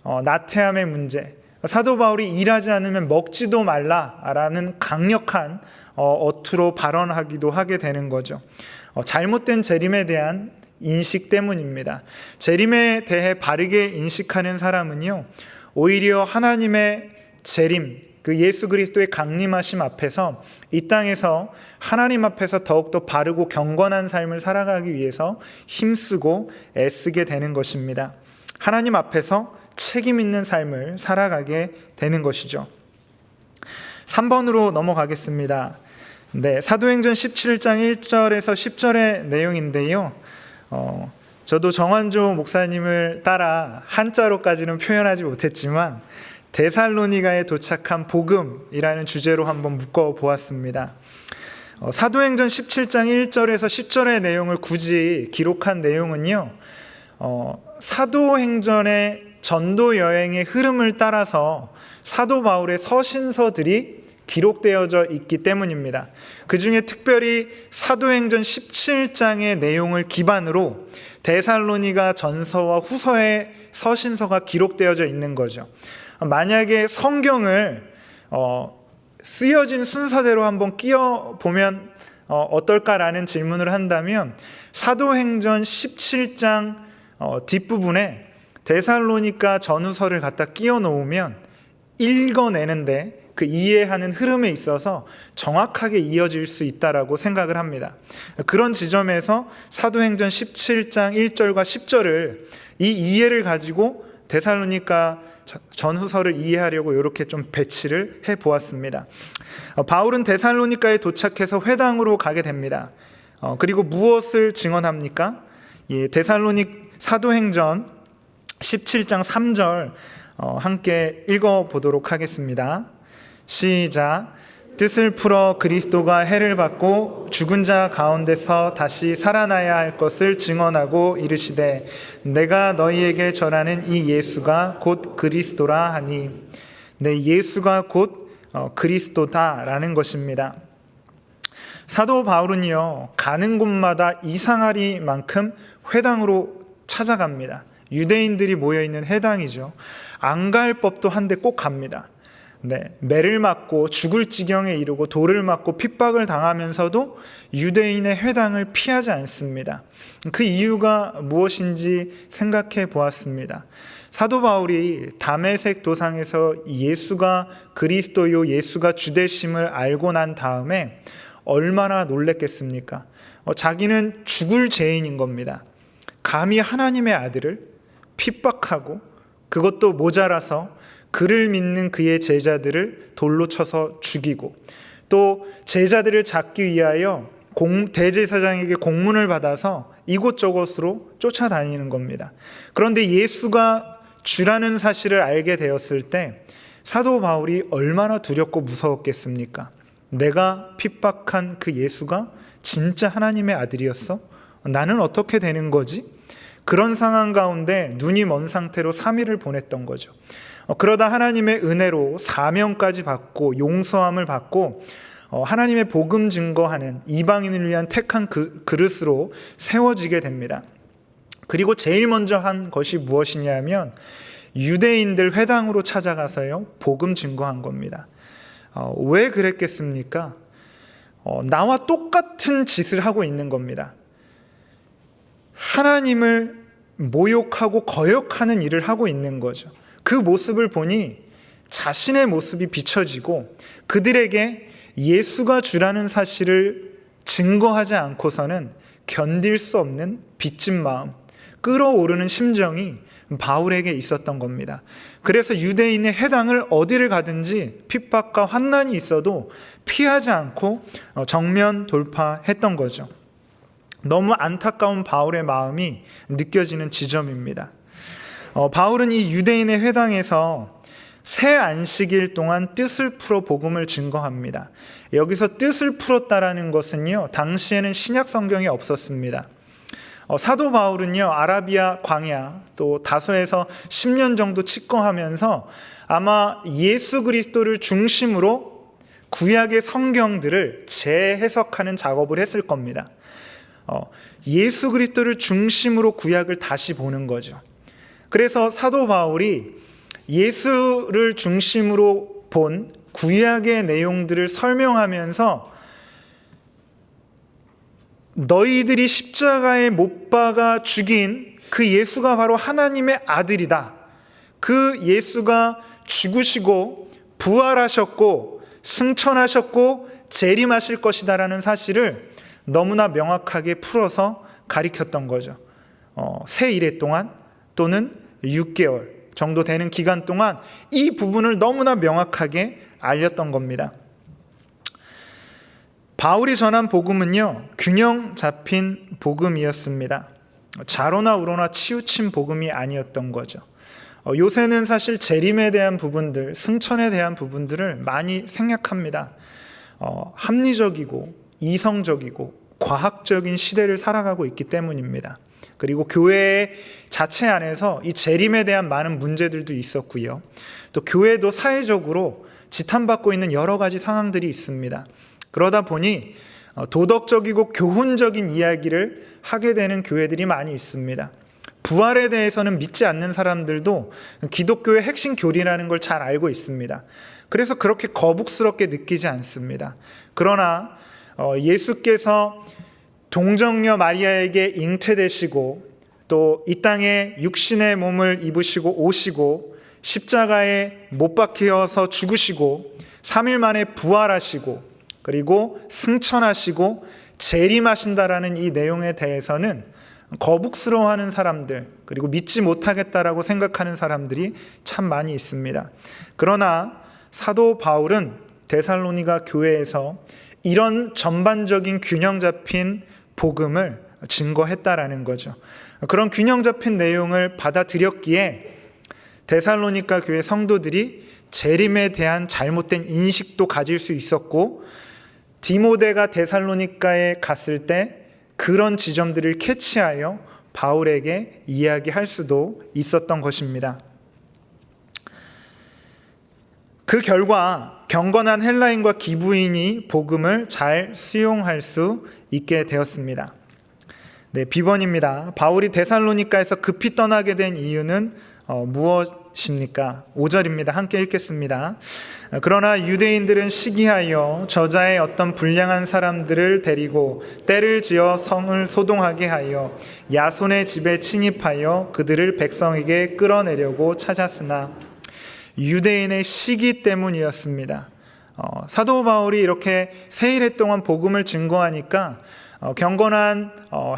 나태함의 문제, 사도 바울이 일하지 않으면 먹지도 말라라는 강력한 어투로 발언하기도 하게 되는 거죠. 잘못된 재림에 대한 인식 때문입니다. 재림에 대해 바르게 인식하는 사람은요, 오히려 하나님의 재림, 그 예수 그리스도의 강림하심 앞에서 이 땅에서 하나님 앞에서 더욱더 바르고 경건한 삶을 살아가기 위해서 힘쓰고 애쓰게 되는 것입니다. 하나님 앞에서 책임 있는 삶을 살아가게 되는 것이죠. 3번으로 넘어가겠습니다. 사도행전 17장 1절에서 10절의 내용인데요. 저도 정환조 목사님을 따라 한자로까지는 표현하지 못했지만 데살로니가에 도착한 복음이라는 주제로 한번 묶어보았습니다. 사도행전 17장 1절에서 10절의 내용을 굳이 기록한 내용은요, 사도행전의 전도 여행의 흐름을 따라서 사도 바울의 서신서들이 기록되어져 있기 때문입니다. 그 중에 특별히 사도행전 17장의 내용을 기반으로 데살로니가 전서와 후서의 서신서가 기록되어져 있는 거죠. 만약에 성경을 쓰여진 순서대로 한번 끼워보면 어떨까라는 질문을 한다면 사도행전 17장 뒷부분에 데살로니가 전후서를 갖다 끼워 놓으면 읽어내는데 그 이해하는 흐름에 있어서 정확하게 이어질 수 있다라고 생각을 합니다. 그런 지점에서 사도행전 17장 1절과 10절을 이 이해를 가지고 데살로니가 전후서를 이해하려고 이렇게 좀 배치를 해보았습니다. 바울은 데살로니가에 도착해서 회당으로 가게 됩니다. 그리고 무엇을 증언합니까? 사도행전 17장 3절 함께 읽어보도록 하겠습니다. 시작. 뜻을 풀어 그리스도가 해를 받고 죽은 자 가운데서 다시 살아나야 할 것을 증언하고 이르시되 내가 너희에게 전하는 이 예수가 곧 그리스도라 하니. 예수가 곧 그리스도다라는 것입니다. 사도 바울은요, 가는 곳마다 이상하리만큼 회당으로 찾아갑니다. 유대인들이 모여있는 회당이죠. 안 갈 법도 한데 꼭 갑니다. 매를 맞고 죽을 지경에 이르고 돌을 맞고 핍박을 당하면서도 유대인의 회당을 피하지 않습니다. 그 이유가 무엇인지 생각해 보았습니다. 사도 바울이 다메섹 도상에서 예수가 그리스도요, 예수가 주되심을 알고 난 다음에 얼마나 놀랬겠습니까? 자기는 죽을 죄인인 겁니다. 감히 하나님의 아들을 핍박하고 그것도 모자라서 그를 믿는 그의 제자들을 돌로 쳐서 죽이고 또 제자들을 잡기 위하여 대제사장에게 공문을 받아서 이곳저곳으로 쫓아다니는 겁니다. 그런데 예수가 주라는 사실을 알게 되었을 때 사도 바울이 얼마나 두렵고 무서웠겠습니까? 내가 핍박한 그 예수가 진짜 하나님의 아들이었어? 나는 어떻게 되는 거지? 그런 상황 가운데 눈이 먼 상태로 3일을 보냈던 거죠. 그러다 하나님의 은혜로 사명까지 받고 용서함을 받고 하나님의 복음 증거하는 이방인을 위한 택한 그릇으로 세워지게 됩니다. 그리고 제일 먼저 한 것이 무엇이냐면 유대인들 회당으로 찾아가서요, 복음 증거한 겁니다. 왜 그랬겠습니까? 나와 똑같은 짓을 하고 있는 겁니다. 하나님을 모욕하고 거역하는 일을 하고 있는 거죠. 그 모습을 보니 자신의 모습이 비춰지고 그들에게 예수가 주라는 사실을 증거하지 않고서는 견딜 수 없는 빚진 마음, 끓어오르는 심정이 바울에게 있었던 겁니다. 그래서 유대인의 회당을 어디를 가든지 핍박과 환난이 있어도 피하지 않고 정면 돌파했던 거죠. 너무 안타까운 바울의 마음이 느껴지는 지점입니다. 바울은 이 유대인의 회당에서 새 안식일 동안 뜻을 풀어 복음을 증거합니다. 여기서 뜻을 풀었다라는 것은요, 당시에는 신약 성경이 없었습니다. 사도 바울은요, 아라비아 광야 또 다소에서 10년 정도 치과하면서 아마 예수 그리스도를 중심으로 구약의 성경들을 재해석하는 작업을 했을 겁니다. 예수 그리스도를 중심으로 구약을 다시 보는 거죠. 그래서 사도 바울이 예수를 중심으로 본 구약의 내용들을 설명하면서 너희들이 십자가에 못 박아 죽인 그 예수가 바로 하나님의 아들이다. 그 예수가 죽으시고 부활하셨고 승천하셨고 재림하실 것이다라는 사실을 너무나 명확하게 풀어서 가리켰던 거죠. 새 일해 동안 또는 6개월 정도 되는 기간 동안 이 부분을 너무나 명확하게 알렸던 겁니다. 바울이 전한 복음은요, 균형 잡힌 복음이었습니다. 좌로나 우로나 치우친 복음이 아니었던 거죠. 요새는 사실 재림에 대한 부분들, 승천에 대한 부분들을 많이 생략합니다. 합리적이고 이성적이고 과학적인 시대를 살아가고 있기 때문입니다. 그리고 교회 자체 안에서 이 재림에 대한 많은 문제들도 있었고요. 또 교회도 사회적으로 지탄받고 있는 여러 가지 상황들이 있습니다. 그러다 보니 도덕적이고 교훈적인 이야기를 하게 되는 교회들이 많이 있습니다. 부활에 대해서는 믿지 않는 사람들도 기독교의 핵심 교리라는 걸 잘 알고 있습니다. 그래서 그렇게 거북스럽게 느끼지 않습니다. 그러나 예수께서 동정녀 마리아에게 잉태되시고 또 이 땅에 육신의 몸을 입으시고 오시고 십자가에 못 박혀서 죽으시고 3일 만에 부활하시고 그리고 승천하시고 재림하신다라는 이 내용에 대해서는 거북스러워하는 사람들, 그리고 믿지 못하겠다라고 생각하는 사람들이 참 많이 있습니다. 그러나 사도 바울은 데살로니가 교회에서 이런 전반적인 균형 잡힌 복음을 증거했다라는 거죠. 그런 균형 잡힌 내용을 받아들였기에 데살로니가 교회 성도들이 재림에 대한 잘못된 인식도 가질 수 있었고, 디모데가 데살로니가에 갔을 때 그런 지점들을 캐치하여 바울에게 이야기할 수도 있었던 것입니다. 그 결과 경건한 헬라인과 기브인이 복음을 잘 수용할 수 있게 되었습니다. 네, B번입니다. 바울이 데살로니가에서 급히 떠나게 된 이유는 무엇입니까? 5절입니다. 함께 읽겠습니다. 그러나 유대인들은 시기하여 저자의 어떤 불량한 사람들을 데리고 때를 지어 성을 소동하게 하여 야손의 집에 침입하여 그들을 백성에게 끌어내려고 찾았으나 유대인의 시기 때문이었습니다. 사도 바울이 이렇게 세일해 동안 복음을 증거하니까 경건한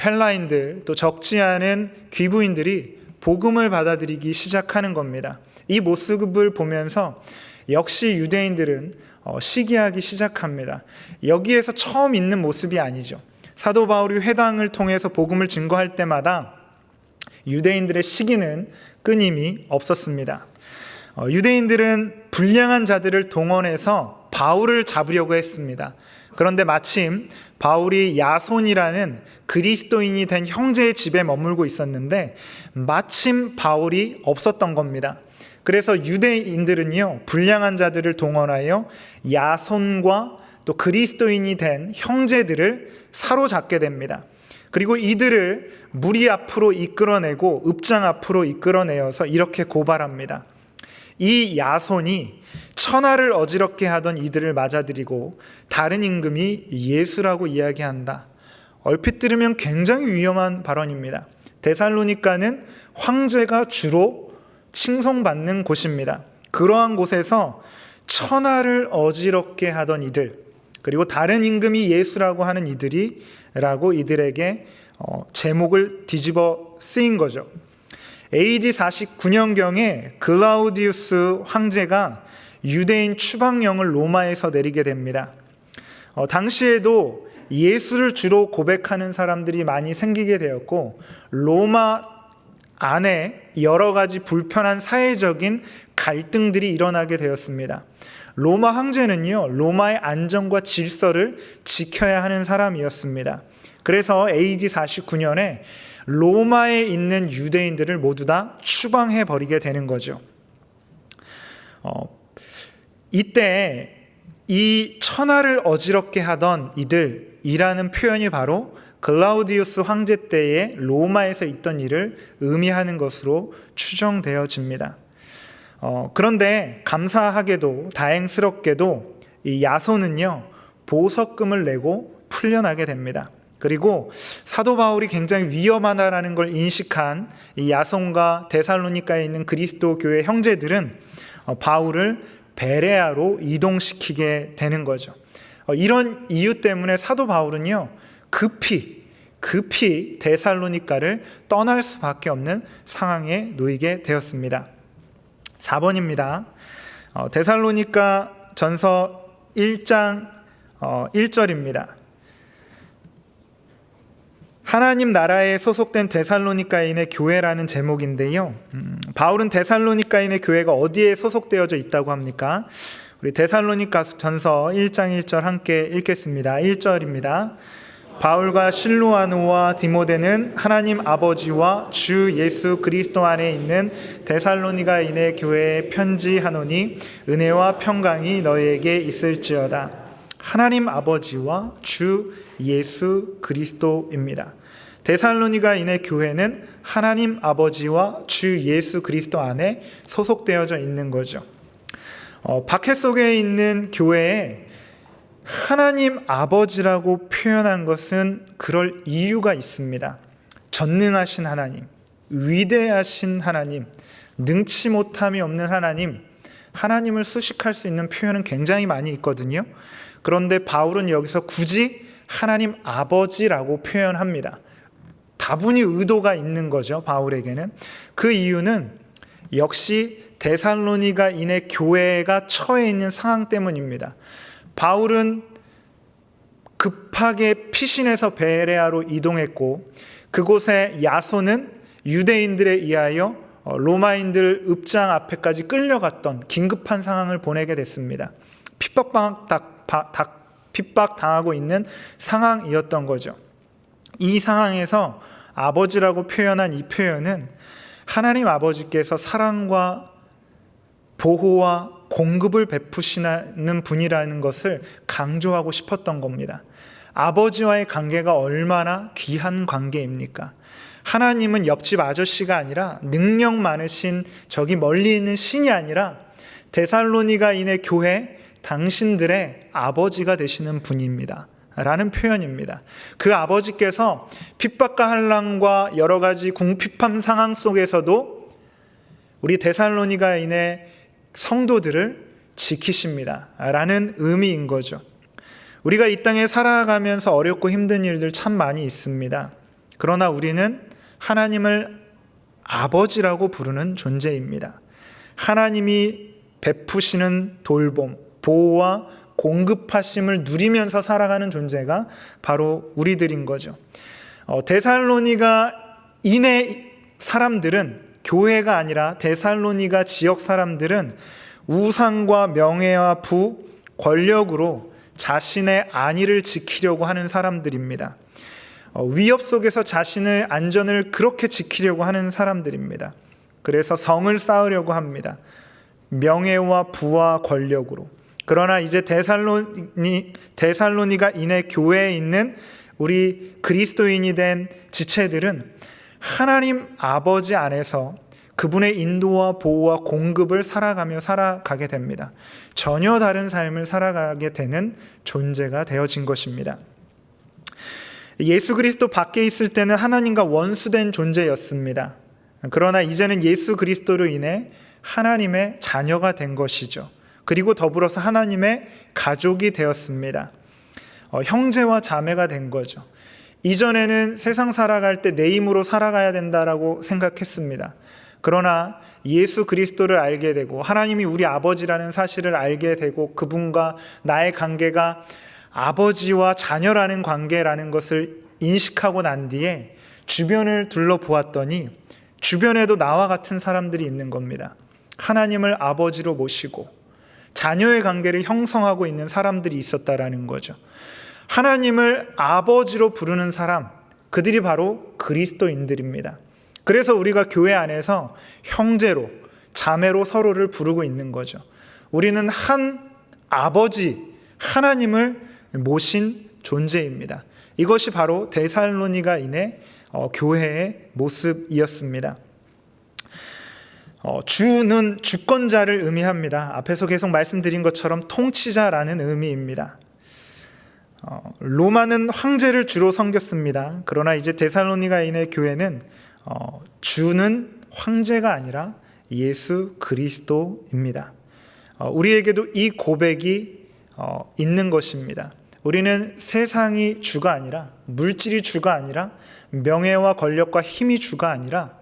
헬라인들 또 적지 않은 귀부인들이 복음을 받아들이기 시작하는 겁니다. 이 모습을 보면서 역시 유대인들은 시기하기 시작합니다. 여기에서 처음 있는 모습이 아니죠. 사도 바울이 회당을 통해서 복음을 증거할 때마다 유대인들의 시기는 끊임이 없었습니다. 유대인들은 불량한 자들을 동원해서 바울을 잡으려고 했습니다. 그런데 마침 바울이 야손이라는 그리스도인이 된 형제의 집에 머물고 있었는데 마침 바울이 없었던 겁니다. 그래서 유대인들은요, 불량한 자들을 동원하여 야손과 또 그리스도인이 된 형제들을 사로잡게 됩니다. 그리고 이들을 무리 앞으로 이끌어내고 읍장 앞으로 이끌어내어서 이렇게 고발합니다. 이 야손이 천하를 어지럽게 하던 이들을 맞아들이고 다른 임금이 예수라고 이야기한다. 얼핏 들으면 굉장히 위험한 발언입니다. 데살로니가는 황제가 주로 칭송받는 곳입니다. 그러한 곳에서 천하를 어지럽게 하던 이들, 그리고 다른 임금이 예수라고 하는 이들이라고 이들에게 제목을 뒤집어 쓰인 거죠. AD 49년경에 글라우디우스 황제가 유대인 추방령을 로마에서 내리게 됩니다. 당시에도 예수를 주로 고백하는 사람들이 많이 생기게 되었고, 로마 안에 여러 가지 불편한 사회적인 갈등들이 일어나게 되었습니다. 로마 황제는요, 로마의 안정과 질서를 지켜야 하는 사람이었습니다. 그래서 AD 49년에 로마에 있는 유대인들을 모두 다 추방해 버리게 되는 거죠. 이때 이 천하를 어지럽게 하던 이들이라는 표현이 바로 글라우디우스 황제 때의 로마에서 있던 일을 의미하는 것으로 추정되어집니다. 그런데 감사하게도 다행스럽게도 이 야손은요, 보석금을 내고 풀려나게 됩니다. 그리고 사도 바울이 굉장히 위험하다라는 걸 인식한 이 야손과 데살로니가에 있는 그리스도 교회 형제들은 바울을 베레아로 이동시키게 되는 거죠. 이런 이유 때문에 사도 바울은요, 급히 데살로니가를 떠날 수밖에 없는 상황에 놓이게 되었습니다. 4번입니다. 데살로니가 전서 1장 1절입니다. 하나님 나라에 소속된 데살로니가인의 교회라는 제목인데요. 바울은 데살로니가인의 교회가 어디에 소속되어져 있다고 합니까? 우리 데살로니가 전서 1장 1절 함께 읽겠습니다. 1절입니다. 바울과 실루아노와 디모데는 하나님 아버지와 주 예수 그리스도 안에 있는 데살로니가인의 교회에 편지하노니 은혜와 평강이 너희에게 있을지어다. 하나님 아버지와 주 예수 그리스도입니다. 데살로니가인의 교회는 하나님 아버지와 주 예수 그리스도 안에 소속되어져 있는 거죠. 박해 속에 있는 교회에 하나님 아버지라고 표현한 것은 그럴 이유가 있습니다. 전능하신 하나님, 위대하신 하나님, 능치 못함이 없는 하나님, 하나님을 수식할 수 있는 표현은 굉장히 많이 있거든요. 그런데 바울은 여기서 굳이 하나님 아버지라고 표현합니다. 다분히 의도가 있는 거죠, 바울에게는. 그 이유는 역시 데살로니가인의 교회가 처해 있는 상황 때문입니다. 바울은 급하게 피신해서 베레아로 이동했고, 그곳에 야손은 유대인들에 의하여 로마인들 읍장 앞에까지 끌려갔던 긴급한 상황을 보내게 됐습니다. 핍박당하고 있는 상황이었던 거죠. 이 상황에서 아버지라고 표현한 이 표현은 하나님 아버지께서 사랑과 보호와 공급을 베푸시는 분이라는 것을 강조하고 싶었던 겁니다. 아버지와의 관계가 얼마나 귀한 관계입니까? 하나님은 옆집 아저씨가 아니라 능력 많으신 저기 멀리 있는 신이 아니라 데살로니가인의 교회 당신들의 아버지가 되시는 분입니다 라는 표현입니다. 그 아버지께서 핍박과 환난과 여러 가지 궁핍한 상황 속에서도 우리 데살로니가인의 성도들을 지키십니다 라는 의미인 거죠. 우리가 이 땅에 살아가면서 어렵고 힘든 일들 참 많이 있습니다. 그러나 우리는 하나님을 아버지라고 부르는 존재입니다. 하나님이 베푸시는 돌봄, 보호와 공급하심을 누리면서 살아가는 존재가 바로 우리들인 거죠. 데살로니가인의 사람들은, 교회가 아니라 데살로니가 지역 사람들은 우상과 명예와 부, 권력으로 자신의 안위를 지키려고 하는 사람들입니다. 위협 속에서 자신의 안전을 그렇게 지키려고 하는 사람들입니다. 그래서 성을 쌓으려고 합니다. 명예와 부와 권력으로. 그러나 이제 데살로니가인의 교회에 있는 우리 그리스도인이 된 지체들은 하나님 아버지 안에서 그분의 인도와 보호와 공급을 살아가게 됩니다. 전혀 다른 삶을 살아가게 되는 존재가 되어진 것입니다. 예수 그리스도 밖에 있을 때는 하나님과 원수된 존재였습니다. 그러나 이제는 예수 그리스도로 인해 하나님의 자녀가 된 것이죠. 그리고 더불어서 하나님의 가족이 되었습니다. 형제와 자매가 된 거죠. 이전에는 세상 살아갈 때 내 힘으로 살아가야 된다라고 생각했습니다. 그러나 예수 그리스도를 알게 되고 하나님이 우리 아버지라는 사실을 알게 되고 그분과 나의 관계가 아버지와 자녀라는 관계라는 것을 인식하고 난 뒤에 주변을 둘러보았더니 주변에도 나와 같은 사람들이 있는 겁니다. 하나님을 아버지로 모시고 자녀의 관계를 형성하고 있는 사람들이 있었다라는 거죠. 하나님을 아버지로 부르는 사람, 그들이 바로 그리스도인들입니다. 그래서 우리가 교회 안에서 형제로, 자매로 서로를 부르고 있는 거죠. 우리는 한 아버지, 하나님을 모신 존재입니다. 이것이 바로 데살로니가인의 교회의 모습이었습니다. 주는 주권자를 의미합니다. 앞에서 계속 말씀드린 것처럼 통치자라는 의미입니다. 로마는 황제를 주로 섬겼습니다. 그러나 이제 데살로니가인의 교회는 주는 황제가 아니라 예수 그리스도입니다. 우리에게도 이 고백이 있는 것입니다. 우리는 세상이 주가 아니라, 물질이 주가 아니라, 명예와 권력과 힘이 주가 아니라,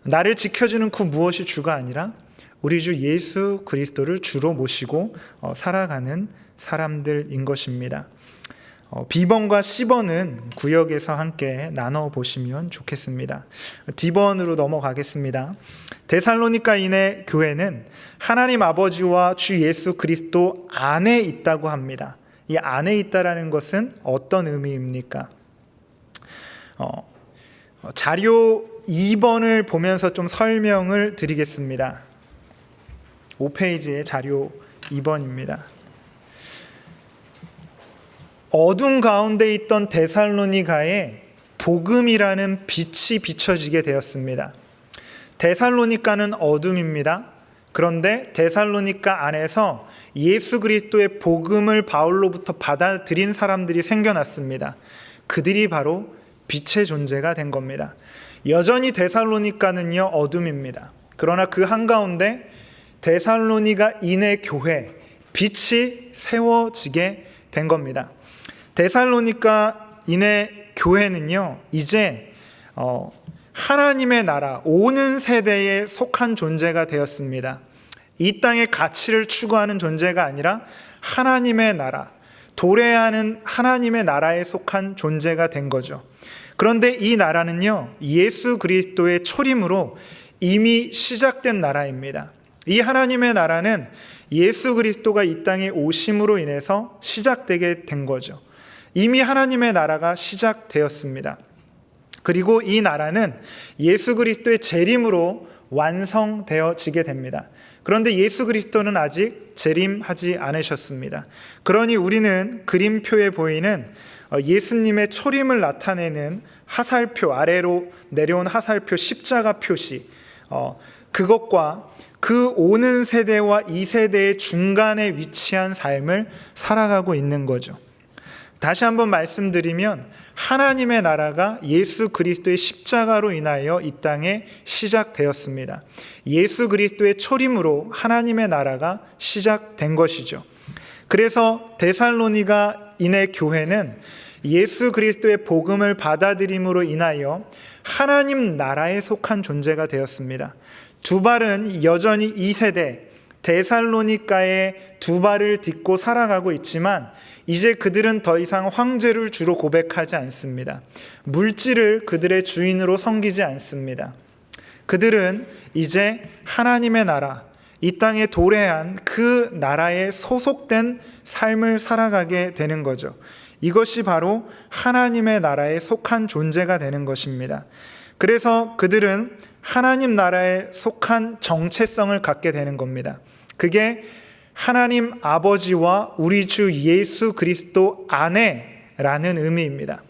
나를 지켜주는 그 무엇이 주가 아니라 우리 주 예수 그리스도를 주로 모시고 살아가는 사람들인 것입니다. B번과 C번은 구역에서 함께 나눠보시면 좋겠습니다. D번으로 넘어가겠습니다. 데살로니가인의 교회는 하나님 아버지와 주 예수 그리스도 안에 있다고 합니다. 이 안에 있다라는 것은 어떤 의미입니까? 자료 2번을 보면서 좀 설명을 드리겠습니다. 5페이지의 자료 2번입니다. 어둠 가운데 있던 데살로니가에 복음이라는 빛이 비춰지게 되었습니다. 데살로니가는 어둠입니다. 그런데 데살로니가 안에서 예수 그리스도의 복음을 바울로부터 받아들인 사람들이 생겨났습니다. 그들이 바로 빛의 존재가 된 겁니다. 여전히 데살로니가는요, 어둠입니다. 그러나 그 한가운데 데살로니가인의 교회, 빛이 세워지게 된 겁니다. 데살로니가인의 교회는요, 이제 하나님의 나라, 오는 세대에 속한 존재가 되었습니다. 이 땅의 가치를 추구하는 존재가 아니라 하나님의 나라, 도래하는 하나님의 나라에 속한 존재가 된 거죠. 그런데 이 나라는요, 예수 그리스도의 초림으로 이미 시작된 나라입니다. 이 하나님의 나라는 예수 그리스도가 이 땅에 오심으로 인해서 시작되게 된 거죠. 이미 하나님의 나라가 시작되었습니다. 그리고 이 나라는 예수 그리스도의 재림으로 완성되어지게 됩니다. 그런데 예수 그리스도는 아직 재림하지 않으셨습니다. 그러니 우리는 그림표에 보이는 예수님의 초림을 나타내는 화살표, 아래로 내려온 화살표 십자가 표시, 그것과 그 오는 세대와 이 세대의 중간에 위치한 삶을 살아가고 있는 거죠. 다시 한번 말씀드리면 하나님의 나라가 예수 그리스도의 십자가로 인하여 이 땅에 시작되었습니다. 예수 그리스도의 초림으로 하나님의 나라가 시작된 것이죠. 그래서 데살로니가인의 교회는 예수 그리스도의 복음을 받아들임으로 인하여 하나님 나라에 속한 존재가 되었습니다. 두 발은 여전히 이 세대 데살로니가의 두 발을 딛고 살아가고 있지만 이제 그들은 더 이상 황제를 주로 고백하지 않습니다. 물질을 그들의 주인으로 섬기지 않습니다. 그들은 이제 하나님의 나라, 이 땅에 도래한 그 나라에 소속된 삶을 살아가게 되는 거죠. 이것이 바로 하나님의 나라에 속한 존재가 되는 것입니다. 그래서 그들은 하나님 나라에 속한 정체성을 갖게 되는 겁니다. 그게 하나님 아버지와 우리 주 예수 그리스도 안에라는 의미입니다.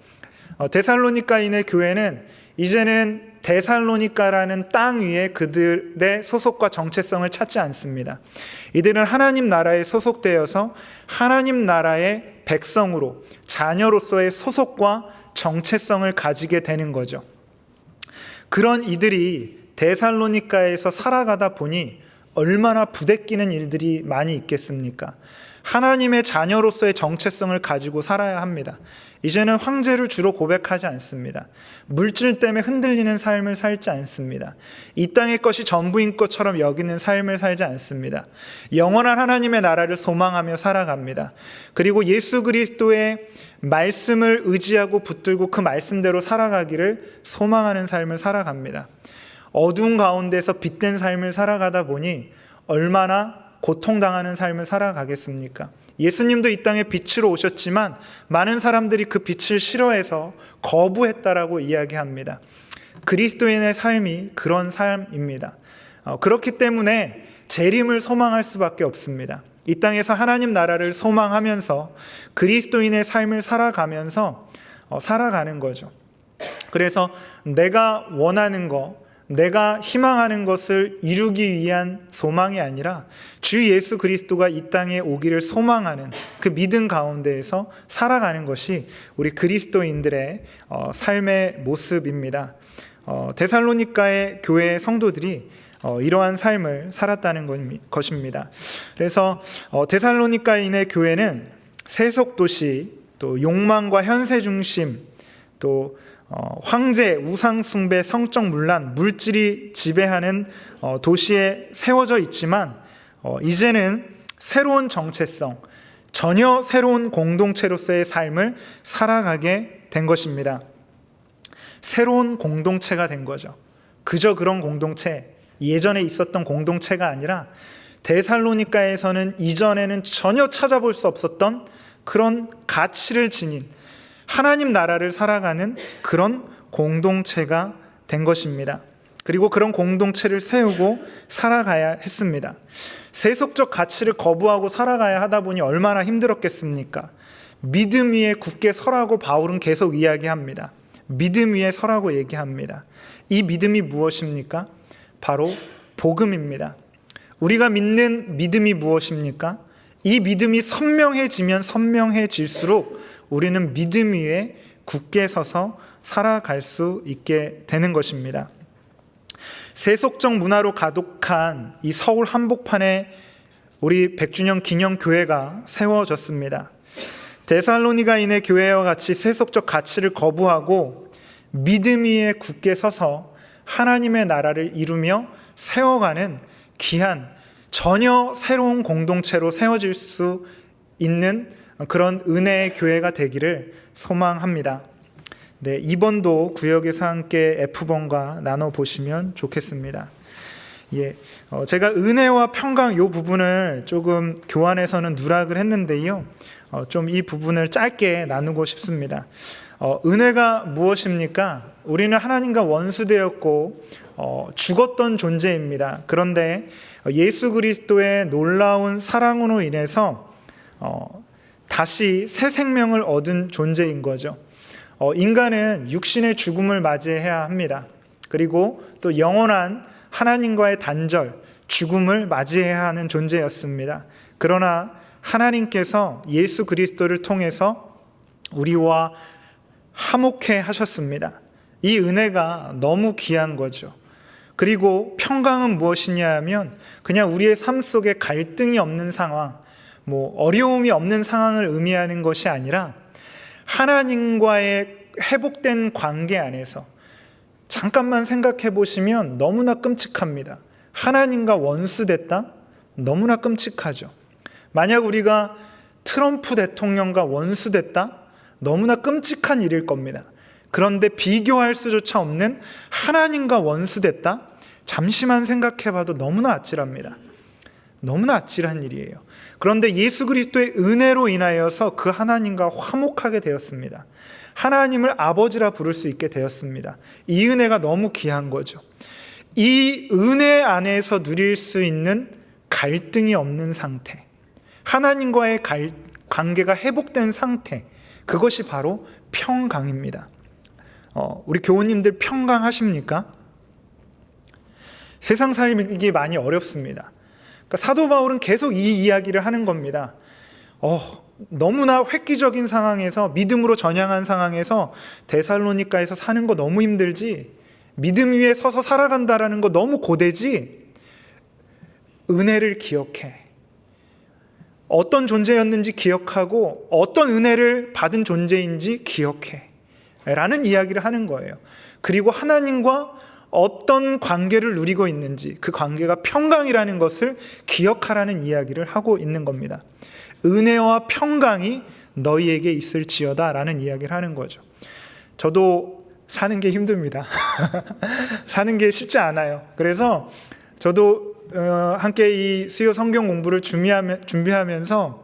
데살로니가인의 교회는 이제는 데살로니가라는 땅 위에 그들의 소속과 정체성을 찾지 않습니다. 이들은 하나님 나라에 소속되어서 하나님 나라의 백성으로, 자녀로서의 소속과 정체성을 가지게 되는 거죠. 그런 이들이 데살로니가에서 살아가다 보니 얼마나 부대끼는 일들이 많이 있겠습니까? 하나님의 자녀로서의 정체성을 가지고 살아야 합니다. 이제는 황제를 주로 고백하지 않습니다. 물질 때문에 흔들리는 삶을 살지 않습니다. 이 땅의 것이 전부인 것처럼 여기는 삶을 살지 않습니다. 영원한 하나님의 나라를 소망하며 살아갑니다. 그리고 예수 그리스도의 말씀을 의지하고 붙들고 그 말씀대로 살아가기를 소망하는 삶을 살아갑니다. 어두운 가운데서 빛된 삶을 살아가다 보니 얼마나 고통당하는 삶을 살아가겠습니까? 예수님도 이 땅에 빛으로 오셨지만 많은 사람들이 그 빛을 싫어해서 거부했다라고 이야기합니다. 그리스도인의 삶이 그런 삶입니다. 그렇기 때문에 재림을 소망할 수밖에 없습니다. 이 땅에서 하나님 나라를 소망하면서 그리스도인의 삶을 살아가면서 살아가는 거죠. 그래서 내가 원하는 거, 내가 희망하는 것을 이루기 위한 소망이 아니라 주 예수 그리스도가 이 땅에 오기를 소망하는 그 믿음 가운데에서 살아가는 것이 우리 그리스도인들의 삶의 모습입니다. 데살로니가의 교회 성도들이 이러한 삶을 살았다는 것입니다. 그래서 데살로니가인의 교회는 세속 도시, 또 욕망과 현세 중심, 또 황제, 우상 숭배, 성적 문란, 물질이 지배하는 도시에 세워져 있지만 이제는 새로운 정체성, 전혀 새로운 공동체로서의 삶을 살아가게 된 것입니다. 새로운 공동체가 된 거죠. 그저 그런 공동체, 예전에 있었던 공동체가 아니라 데살로니가에서는 이전에는 전혀 찾아볼 수 없었던 그런 가치를 지닌 하나님 나라를 살아가는 그런 공동체가 된 것입니다. 그리고 그런 공동체를 세우고 살아가야 했습니다. 세속적 가치를 거부하고 살아가야 하다 보니 얼마나 힘들었겠습니까? 믿음 위에 굳게 서라고 바울은 계속 이야기합니다. 믿음 위에 서라고 얘기합니다. 이 믿음이 무엇입니까? 바로 복음입니다. 우리가 믿는 믿음이 무엇입니까? 이 믿음이 선명해지면 선명해질수록 우리는 믿음 위에 굳게 서서 살아갈 수 있게 되는 것입니다. 세속적 문화로 가득한 이 서울 한복판에 우리 100주년 기념교회가 세워졌습니다. 데살로니가인의 교회와 같이 세속적 가치를 거부하고 믿음 위에 굳게 서서 하나님의 나라를 이루며 세워가는 귀한 전혀 새로운 공동체로 세워질 수 있는 그런 은혜의 교회가 되기를 소망합니다. 네, 이번도 구역에서 함께 F번과 나눠보시면 좋겠습니다. 제가 은혜와 평강 이 부분을 조금 교환해서는 누락을 했는데요. 좀 이 부분을 짧게 나누고 싶습니다. 은혜가 무엇입니까? 우리는 하나님과 원수되었고 죽었던 존재입니다. 그런데 예수 그리스도의 놀라운 사랑으로 인해서 다시 새 생명을 얻은 존재인 거죠. 인간은 육신의 죽음을 맞이해야 합니다. 그리고 또 영원한 하나님과의 단절, 죽음을 맞이해야 하는 존재였습니다. 그러나 하나님께서 예수 그리스도를 통해서 우리와 화목해 하셨습니다. 이 은혜가 너무 귀한 거죠. 그리고 평강은 무엇이냐 하면 그냥 우리의 삶 속에 갈등이 없는 상황, 어려움이 없는 상황을 의미하는 것이 아니라 하나님과의 회복된 관계 안에서 잠깐만 생각해 보시면 너무나 끔찍합니다. 하나님과 원수됐다? 너무나 끔찍하죠. 만약 우리가 트럼프 대통령과 원수됐다? 너무나 끔찍한 일일 겁니다. 그런데 비교할 수조차 없는 하나님과 원수됐다? 잠시만 생각해 봐도 너무나 아찔합니다. 너무나 아찔한 일이에요. 그런데 예수 그리스도의 은혜로 인하여서 그 하나님과 화목하게 되었습니다. 하나님을 아버지라 부를 수 있게 되었습니다. 이 은혜가 너무 귀한 거죠. 이 은혜 안에서 누릴 수 있는 갈등이 없는 상태, 하나님과의 관계가 회복된 상태, 그것이 바로 평강입니다. 우리 교우님들 평강하십니까? 세상 살기 많이 어렵습니다. 그러니까 사도 바울은 계속 이 이야기를 하는 겁니다. 너무나 획기적인 상황에서, 믿음으로 전향한 상황에서 데살로니가에서 사는 거 너무 힘들지, 믿음 위에 서서 살아간다라는 거 너무 고되지, 은혜를 기억해. 어떤 존재였는지 기억하고 어떤 은혜를 받은 존재인지 기억해 라는 이야기를 하는 거예요. 그리고 하나님과 어떤 관계를 누리고 있는지, 그 관계가 평강이라는 것을 기억하라는 이야기를 하고 있는 겁니다. 은혜와 평강이 너희에게 있을지어다 라는 이야기를 하는 거죠. 저도 사는 게 힘듭니다. 사는 게 쉽지 않아요. 그래서 저도 함께 이 수요 성경 공부를 준비하면서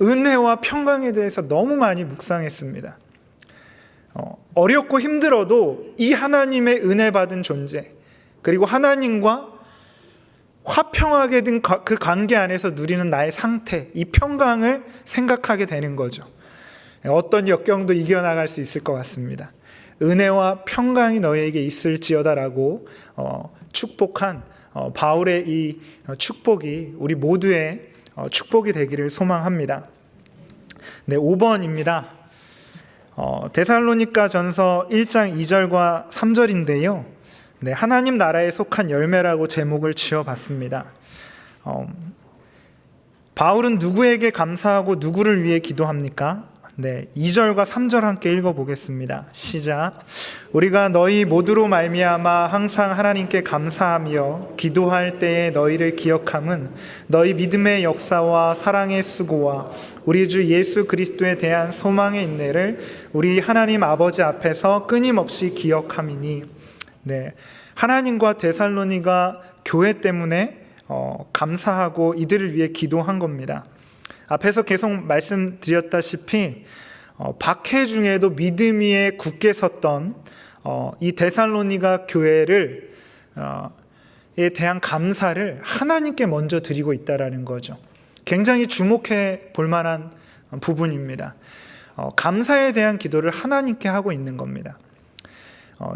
은혜와 평강에 대해서 너무 많이 묵상했습니다. 어렵고 힘들어도 이 하나님의 은혜 받은 존재, 그리고 하나님과 화평하게 된 그 관계 안에서 누리는 나의 상태, 이 평강을 생각하게 되는 거죠. 어떤 역경도 이겨나갈 수 있을 것 같습니다. 은혜와 평강이 너희에게 있을지어다라고 축복한 바울의 이 축복이 우리 모두의 축복이 되기를 소망합니다. 네, 5번입니다. 데살로니가 전서 1장 2절과 3절인데요. 네, 하나님 나라에 속한 열매라고 제목을 지어봤습니다. 바울은 누구에게 감사하고 누구를 위해 기도합니까? 네, 2절과 3절 함께 읽어보겠습니다. 시작. 우리가 너희 모두로 말미암아 항상 하나님께 감사하며 기도할 때에 너희를 기억함은 너희 믿음의 역사와 사랑의 수고와 우리 주 예수 그리스도에 대한 소망의 인내를 우리 하나님 아버지 앞에서 끊임없이 기억함이니. 네, 하나님과 데살로니가 교회 때문에 감사하고 이들을 위해 기도한 겁니다. 앞에서 계속 말씀드렸다시피 박해 중에도 믿음 위에 굳게 섰던 이 데살로니가 교회를 에 대한 감사를 하나님께 먼저 드리고 있다라는 거죠. 굉장히 주목해 볼 만한 부분입니다. 감사에 대한 기도를 하나님께 하고 있는 겁니다.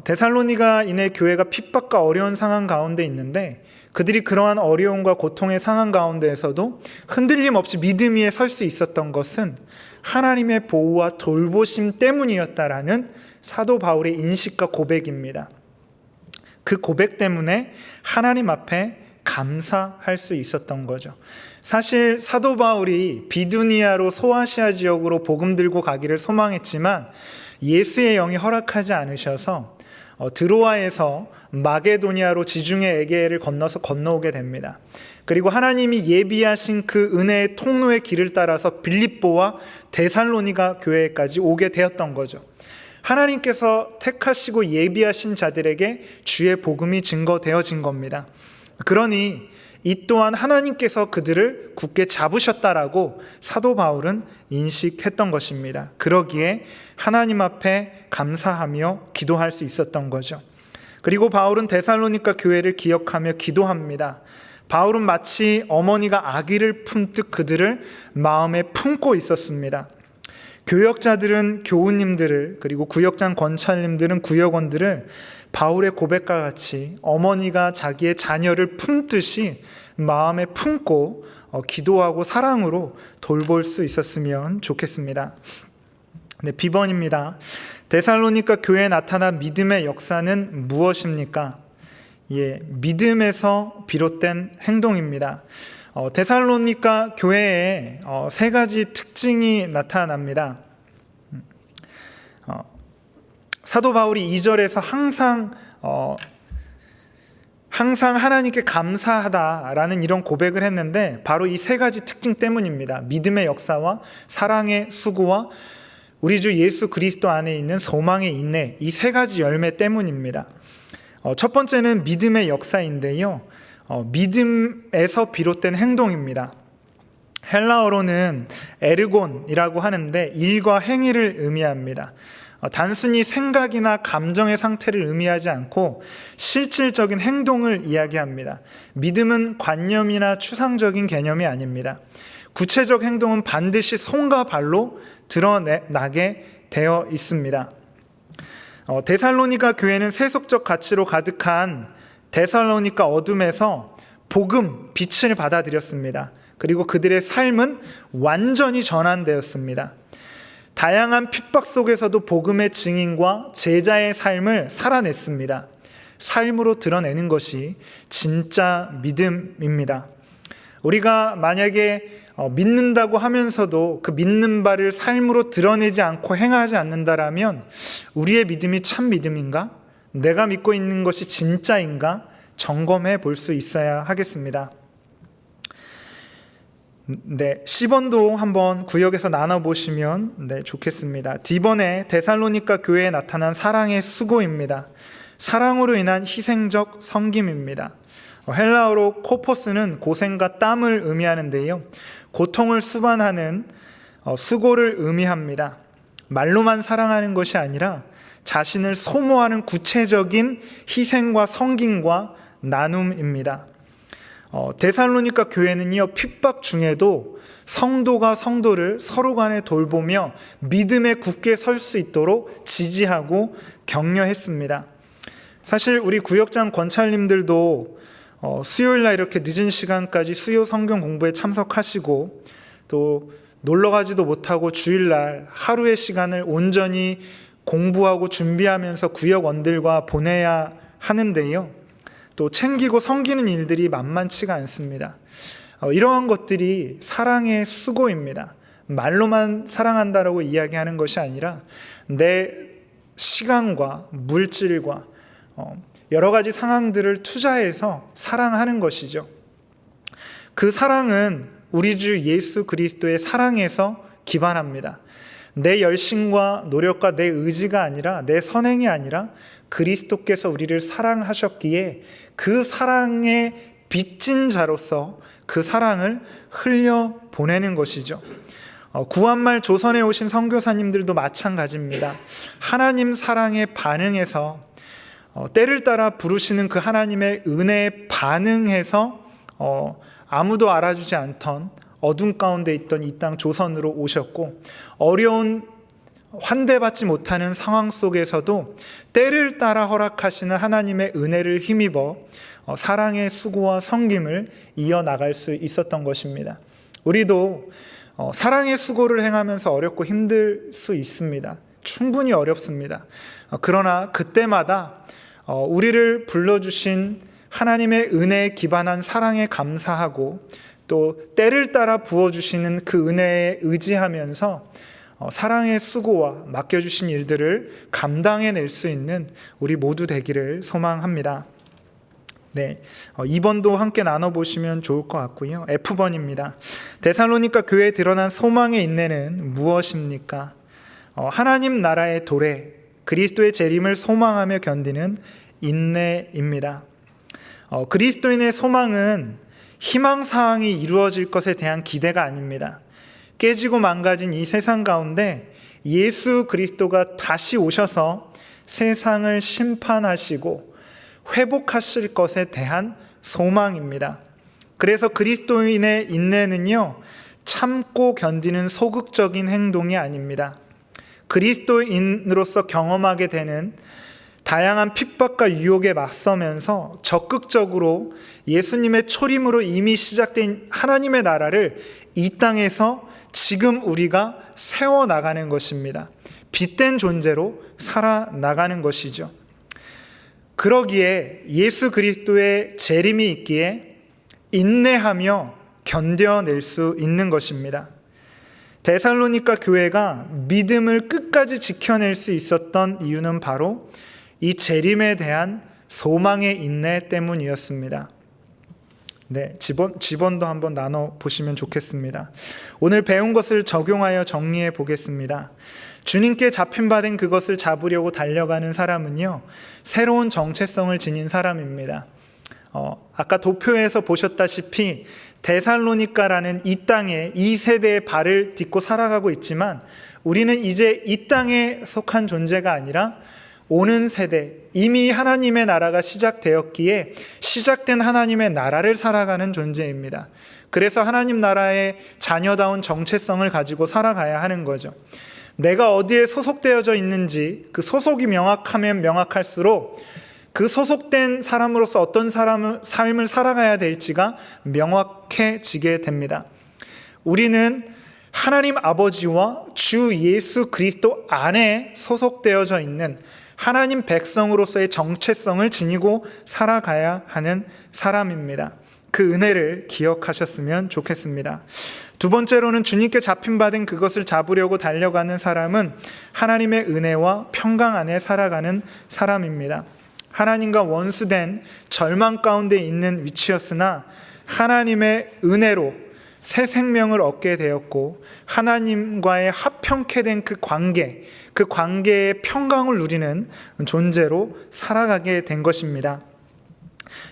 데살로니가인의 교회가 핍박과 어려운 상황 가운데 있는데 그들이 그러한 어려움과 고통의 상황 가운데에서도 흔들림 없이 믿음 위에 설 수 있었던 것은 하나님의 보호와 돌보심 때문이었다라는 사도 바울의 인식과 고백입니다. 그 고백 때문에 하나님 앞에 감사할 수 있었던 거죠. 사실 사도 바울이 비두니아로 소아시아 지역으로 복음 들고 가기를 소망했지만 예수의 영이 허락하지 않으셔서 드로아에서 마게도니아로 지중해 에게를 건너서 건너오게 됩니다. 그리고 하나님이 예비하신 그 은혜의 통로의 길을 따라서 빌립보와 데살로니가 교회까지 오게 되었던 거죠. 하나님께서 택하시고 예비하신 자들에게 주의 복음이 증거되어진 겁니다. 그러니 이 또한 하나님께서 그들을 굳게 잡으셨다라고 사도 바울은 인식했던 것입니다. 그러기에 하나님 앞에 감사하며 기도할 수 있었던 거죠. 그리고 바울은 데살로니가 교회를 기억하며 기도합니다. 바울은 마치 어머니가 아기를 품듯 그들을 마음에 품고 있었습니다. 교역자들은 교우님들을, 그리고 구역장 권찰님들은 구역원들을 바울의 고백과 같이 어머니가 자기의 자녀를 품듯이 마음에 품고 기도하고 사랑으로 돌볼 수 있었으면 좋겠습니다. 네, B번입니다. 데살로니가 교회에 나타난 믿음의 역사는 무엇입니까? 예, 믿음에서 비롯된 행동입니다. 데살로니가 교회에 세 가지 특징이 나타납니다. 사도 바울이 2절에서 항상 하나님께 감사하다라는 이런 고백을 했는데 바로 이 세 가지 특징 때문입니다. 믿음의 역사와 사랑의 수고와 우리 주 예수 그리스도 안에 있는 소망의 인내, 이 세 가지 열매 때문입니다. 첫 번째는 믿음의 역사인데요. 믿음에서 비롯된 행동입니다. 헬라어로는 에르곤이라고 하는데 일과 행위를 의미합니다. 단순히 생각이나 감정의 상태를 의미하지 않고 실질적인 행동을 이야기합니다. 믿음은 관념이나 추상적인 개념이 아닙니다. 구체적 행동은 반드시 손과 발로 드러나게 되어 있습니다. 데살로니가 교회는 세속적 가치로 가득한 데살로니가 어둠에서 복음, 빛을 받아들였습니다. 그리고 그들의 삶은 완전히 전환되었습니다. 다양한 핍박 속에서도 복음의 증인과 제자의 삶을 살아냈습니다. 삶으로 드러내는 것이 진짜 믿음입니다. 우리가 만약에 믿는다고 하면서도 그 믿는 바를 삶으로 드러내지 않고 행하지 않는다라면 우리의 믿음이 참 믿음인가? 내가 믿고 있는 것이 진짜인가? 점검해 볼 수 있어야 하겠습니다. 네, C번도 한번 구역에서 나눠보시면 좋겠습니다. D번에 데살로니가 교회에 나타난 사랑의 수고입니다. 사랑으로 인한 희생적 섬김입니다. 헬라어로 코포스는 고생과 땀을 의미하는데요, 고통을 수반하는 수고를 의미합니다. 말로만 사랑하는 것이 아니라 자신을 소모하는 구체적인 희생과 섬김과 나눔입니다. 데살로니가 교회는요, 핍박 중에도 성도가 성도를 서로 간에 돌보며 믿음에 굳게 설 수 있도록 지지하고 격려했습니다. 사실 우리 구역장 권찰님들도 수요일날 이렇게 늦은 시간까지 수요 성경 공부에 참석하시고, 또 놀러가지도 못하고 주일날 하루의 시간을 온전히 공부하고 준비하면서 구역원들과 보내야 하는데요, 또 챙기고 섬기는 일들이 만만치가 않습니다. 이러한 것들이 사랑의 수고입니다. 말로만 사랑한다라고 이야기하는 것이 아니라 내 시간과 물질과 여러 가지 상황들을 투자해서 사랑하는 것이죠. 그 사랑은 우리 주 예수 그리스도의 사랑에서 기반합니다. 내 열심과 노력과 내 의지가 아니라, 내 선행이 아니라 그리스도께서 우리를 사랑하셨기에 그 사랑의 빚진 자로서 그 사랑을 흘려보내는 것이죠. 구한말 조선에 오신 선교사님들도 마찬가지입니다. 하나님 사랑에 반응해서, 때를 따라 부르시는 그 하나님의 은혜에 반응해서 아무도 알아주지 않던 어둠 가운데 있던 이 땅 조선으로 오셨고, 어려운 환대받지 못하는 상황 속에서도 때를 따라 허락하시는 하나님의 은혜를 힘입어 사랑의 수고와 섬김을 이어나갈 수 있었던 것입니다. 우리도 사랑의 수고를 행하면서 어렵고 힘들 수 있습니다. 충분히 어렵습니다. 그러나 그때마다 우리를 불러주신 하나님의 은혜에 기반한 사랑에 감사하고, 또 때를 따라 부어주시는 그 은혜에 의지하면서 사랑의 수고와 맡겨주신 일들을 감당해낼 수 있는 우리 모두 되기를 소망합니다. 네, 2번도 함께 나눠보시면 좋을 것 같고요. F번입니다. 데살로니가 교회에 드러난 소망의 인내는 무엇입니까? 하나님 나라의 도래, 그리스도의 재림을 소망하며 견디는 인내입니다. 그리스도인의 소망은 희망사항이 이루어질 것에 대한 기대가 아닙니다. 깨지고 망가진 이 세상 가운데 예수 그리스도가 다시 오셔서 세상을 심판하시고 회복하실 것에 대한 소망입니다. 그래서 그리스도인의 인내는요, 참고 견디는 소극적인 행동이 아닙니다. 그리스도인으로서 경험하게 되는 다양한 핍박과 유혹에 맞서면서 적극적으로 예수님의 초림으로 이미 시작된 하나님의 나라를 이 땅에서 지금 우리가 세워나가는 것입니다. 빛된 존재로 살아나가는 것이죠. 그러기에 예수 그리스도의 재림이 있기에 인내하며 견뎌낼 수 있는 것입니다. 데살로니가 교회가 믿음을 끝까지 지켜낼 수 있었던 이유는 바로 이 재림에 대한 소망의 인내 때문이었습니다. 네, 지번도 한번 나눠보시면 좋겠습니다. 오늘 배운 것을 적용하여 정리해 보겠습니다. 주님께 잡힌바된 그것을 잡으려고 달려가는 사람은요, 새로운 정체성을 지닌 사람입니다. 아까 도표에서 보셨다시피 데살로니가라는 이 땅에 이 세대의 발을 딛고 살아가고 있지만, 우리는 이제 이 땅에 속한 존재가 아니라 오는 세대, 이미 하나님의 나라가 시작되었기에 시작된 하나님의 나라를 살아가는 존재입니다. 그래서 하나님 나라의 자녀다운 정체성을 가지고 살아가야 하는 거죠. 내가 어디에 소속되어져 있는지, 그 소속이 명확하면 명확할수록 그 소속된 사람으로서 어떤 삶을 살아가야 될지가 명확해지게 됩니다. 우리는 하나님 아버지와 주 예수 그리스도 안에 소속되어져 있는 하나님 백성으로서의 정체성을 지니고 살아가야 하는 사람입니다. 그 은혜를 기억하셨으면 좋겠습니다. 두 번째로는 주님께 잡힌바된 그것을 잡으려고 달려가는 사람은 하나님의 은혜와 평강 안에 살아가는 사람입니다. 하나님과 원수된 절망 가운데 있는 위치였으나 하나님의 은혜로 새 생명을 얻게 되었고 하나님과의 합평케 된 그 관계의 평강을 누리는 존재로 살아가게 된 것입니다.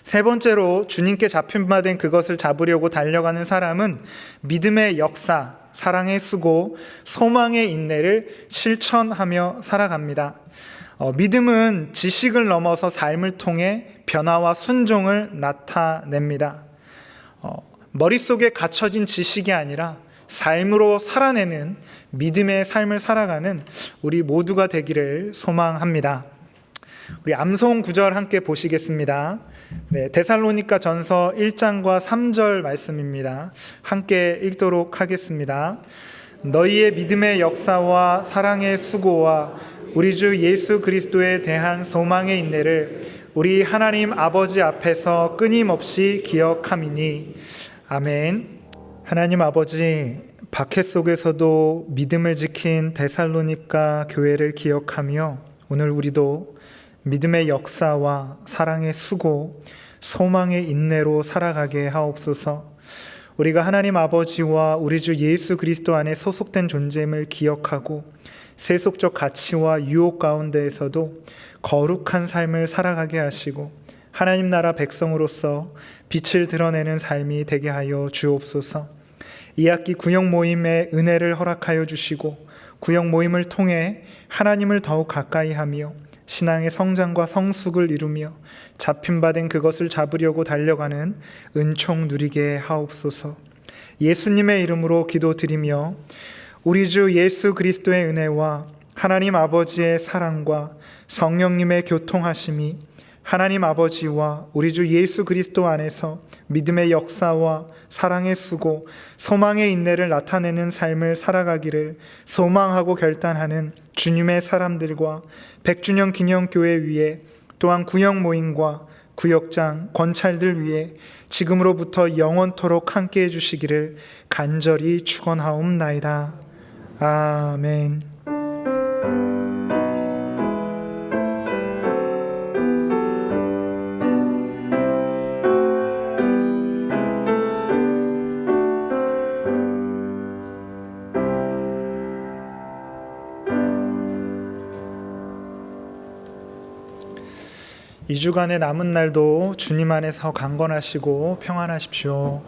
세 번째로 주님께 잡힌 바 된 그것을 잡으려고 달려가는 사람은 믿음의 역사, 사랑의 수고, 소망의 인내를 실천하며 살아갑니다. 믿음은 지식을 넘어서 삶을 통해 변화와 순종을 나타냅니다. 머릿속에 갇혀진 지식이 아니라 삶으로 살아내는 믿음의 삶을 살아가는 우리 모두가 되기를 소망합니다. 우리 암송 구절 함께 보시겠습니다. 네, 데살로니가 전서 1장과 3절 말씀입니다. 함께 읽도록 하겠습니다. 너희의 믿음의 역사와 사랑의 수고와 우리 주 예수 그리스도에 대한 소망의 인내를 우리 하나님 아버지 앞에서 끊임없이 기억함이니. 아멘. 하나님 아버지, 박해 속에서도 믿음을 지킨 데살로니가 교회를 기억하며 오늘 우리도 믿음의 역사와 사랑의 수고, 소망의 인내로 살아가게 하옵소서. 우리가 하나님 아버지와 우리 주 예수 그리스도 안에 소속된 존재임을 기억하고 세속적 가치와 유혹 가운데에서도 거룩한 삶을 살아가게 하시고 하나님 나라 백성으로서 빛을 드러내는 삶이 되게 하여 주옵소서. 이 학기 구역 모임에 은혜를 허락하여 주시고 구역 모임을 통해 하나님을 더욱 가까이 하며 신앙의 성장과 성숙을 이루며 잡힌 바 된 그것을 잡으려고 달려가는 은총 누리게 하옵소서. 예수님의 이름으로 기도드리며 우리 주 예수 그리스도의 은혜와 하나님 아버지의 사랑과 성령님의 교통하심이 하나님 아버지와 우리 주 예수 그리스도 안에서 믿음의 역사와 사랑의 수고, 소망의 인내를 나타내는 삶을 살아가기를 소망하고 결단하는 주님의 사람들과 100주년 기념교회 위에 또한 구역 모임과 구역장, 권찰들 위해 지금으로부터 영원토록 함께 해주시기를 간절히 축원하옵나이다. 아멘. 이 주간의 남은 날도 주님 안에서 강건하시고 평안하십시오.